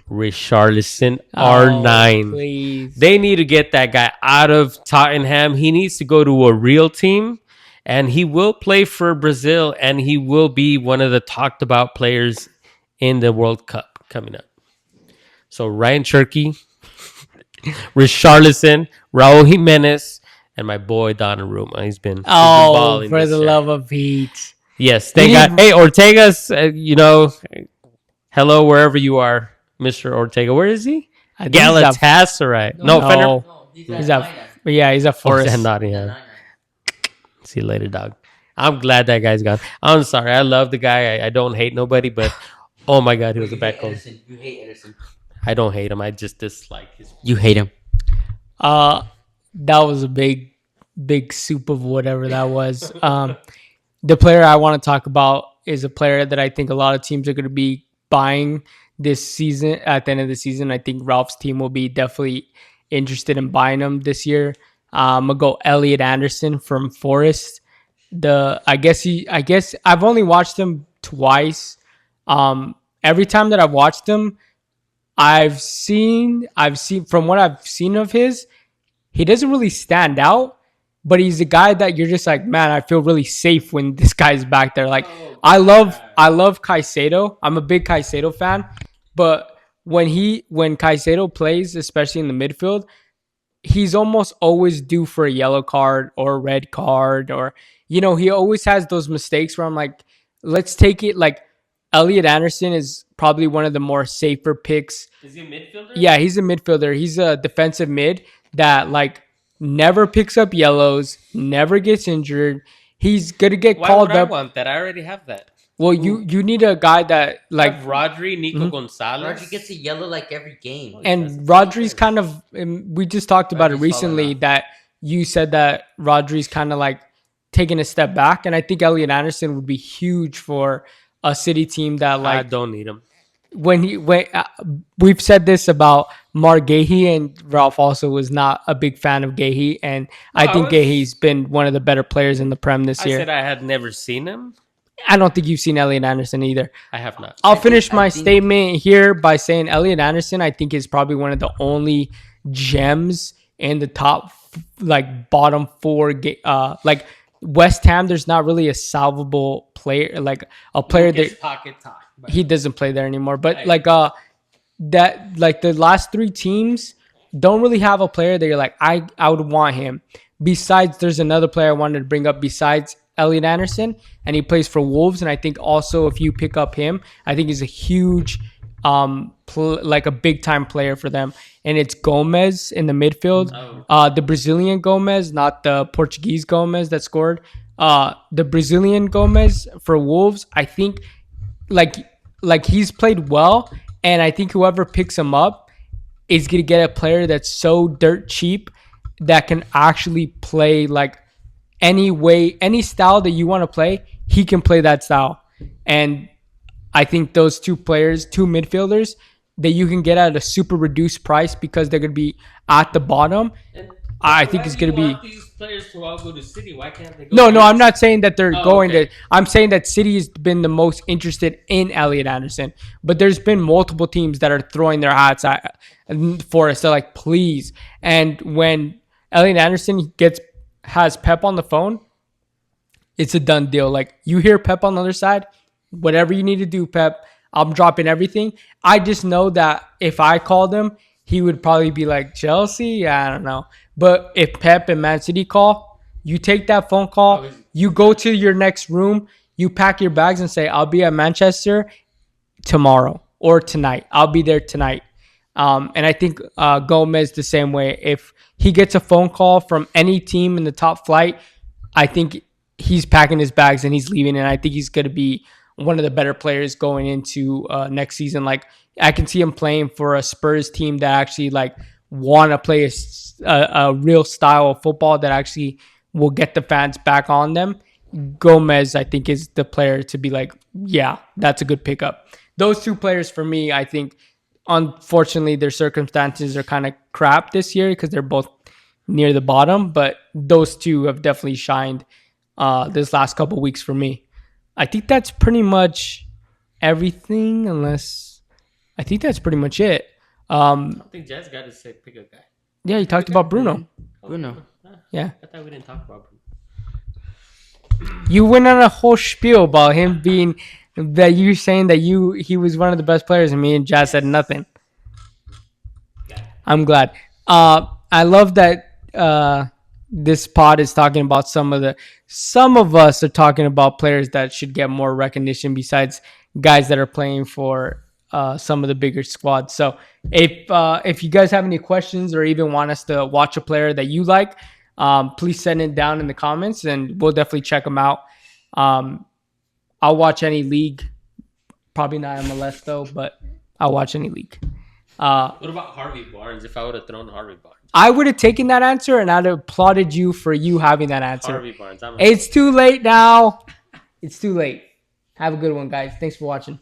Richarlison Oh, R9. please. They need to get that guy out of Tottenham. He needs to go to a real team, and he will play for Brazil, and he will be one of the talked about players in the World Cup coming up. So Ryan Cherky, Richarlison, Raul Jimenez, and my boy Donnarumma. He's been Oh, balling for this the year. love of Pete. Yes, thank He- God. Hey, Ortega's, hello wherever you are, Mr. Ortega. Where is he? I think he's at- Galatasaray. No, No. Fender. No, He's at, yeah, he's at Oh, Forest. he's at Nottingham. See you later, dog. I'm glad that guy's gone. I'm sorry. I love the guy. I don't hate nobody, but oh my God, he was a backbone. You hate Ederson. I don't hate him. I just dislike his. You hate him. That was a big soup of whatever that was. The player I want to talk about is a player that I think a lot of teams are going to be buying this season. At the end of the season, I think Ralph's team will be definitely interested in buying him this year. I'm gonna go Elliot Anderson from Forest. I guess I've only watched him twice. Every time that I've watched him, I've seen from what I've seen of his, he doesn't really stand out, but he's a guy that you're just like, man, I feel really safe when this guy's back there. Like, I love Caicedo. I'm a big Caicedo fan, but when Caicedo plays, especially in the midfield, he's almost always due for a yellow card or a red card, or he always has those mistakes where I'm like, let's take it. Like, Elliot Anderson is probably one of the more safer picks. Is he a midfielder? Yeah, he's a midfielder. He's a defensive mid that like never picks up yellows, never gets injured. He's gonna get Why called would I up. want that? I already have that. Well, you need a guy that Like like, Rodri, Nico Gonzalez. Rodri gets a yellow like every game. and Rodri's kind of. We just talked about it Rodri's recently fallen off. that you said that Rodri's kind of like taking a step back, and I think Elliot Anderson would be huge for a City team that I like don't need him. we've said this about Mark Gahey, and Ralph also was not a big fan of Gahey, and I think Gahey's been one of the better players in the Prem this I year. said I had never seen him. I don't think you've seen Elliot Anderson either. I have not. I'll finish my I think- statement here by saying Elliot Anderson, I think, is probably one of the only gems in the top, like bottom four. Like West Ham, there's not really a salvable player, like a player that pocket time. he doesn't play there anymore. But Right. like that, like the last three teams don't really have a player that you're like, I would want him. Besides, there's another player I wanted to bring up besides Elliot Anderson, and he plays for Wolves. And I think also if you pick up him, I think he's a huge, like a big time player for them. And it's Gomez in the midfield. The Brazilian Gomez, not the Portuguese Gomez that scored. The Brazilian Gomez for Wolves, I think, like he's played well, and I think whoever picks him up is gonna get a player that's so dirt cheap that can actually play like any way, any style that you want to play, he can play that style. And I think those two midfielders that you can get at a super reduced price because they're gonna be at the bottom. I think it's gonna be. These players to all go to City. Why can't they go? No, I'm not saying that they're going okay. to. I'm saying that City has been the most interested in Elliot Anderson, but there's been multiple teams that are throwing their hats at for us. They're like, please. And when Elliot Anderson has Pep on the phone, it's a done deal. Like you hear Pep on the other side, whatever you need to do, Pep, I'm dropping everything. I just know that if I called him, he would probably be like, Chelsea? I don't know. But if Pep and Man City call, you take that phone call, you go to your next room, you pack your bags and say, I'll be at Manchester tomorrow or tonight. I'll be there tonight. And I think Gomez the same way. If he gets a phone call from any team in the top flight, I think he's packing his bags and he's leaving. And I think he's going to be one of the better players going into next season. Like I can see him playing for a Spurs team that actually like want to play a real style of football that actually will get the fans back on them. Gomez, I think, is the player to be like, yeah, that's a good pickup. Those two players for me, I think, unfortunately, their circumstances are kind of crap this year because they're both near the bottom. But those two have definitely shined this last couple weeks for me. I think that's pretty much everything, I think that's pretty much it. I don't think Jazz got to say pick a guy. Yeah, you talked about Bruno. Bruno. Yeah. I thought we didn't talk about Bruno. You went on a whole spiel about him being that you saying that he was one of the best players, and me and Jazz said nothing. I'm glad. I love that this pod is talking about some of us are talking about players that should get more recognition besides guys that are playing for some of the bigger squads. So if you guys have any questions or even want us to watch a player that you like, please send it down in the comments and we'll definitely check them out. I'll watch any league, probably not MLS though, but I'll watch any league. What about Harvey Barnes? If I would have thrown Harvey Barnes. I would have taken that answer and I'd have applauded you for you having that answer. Harvey Barnes. It's too late now. It's too late. Have a good one, guys. Thanks for watching.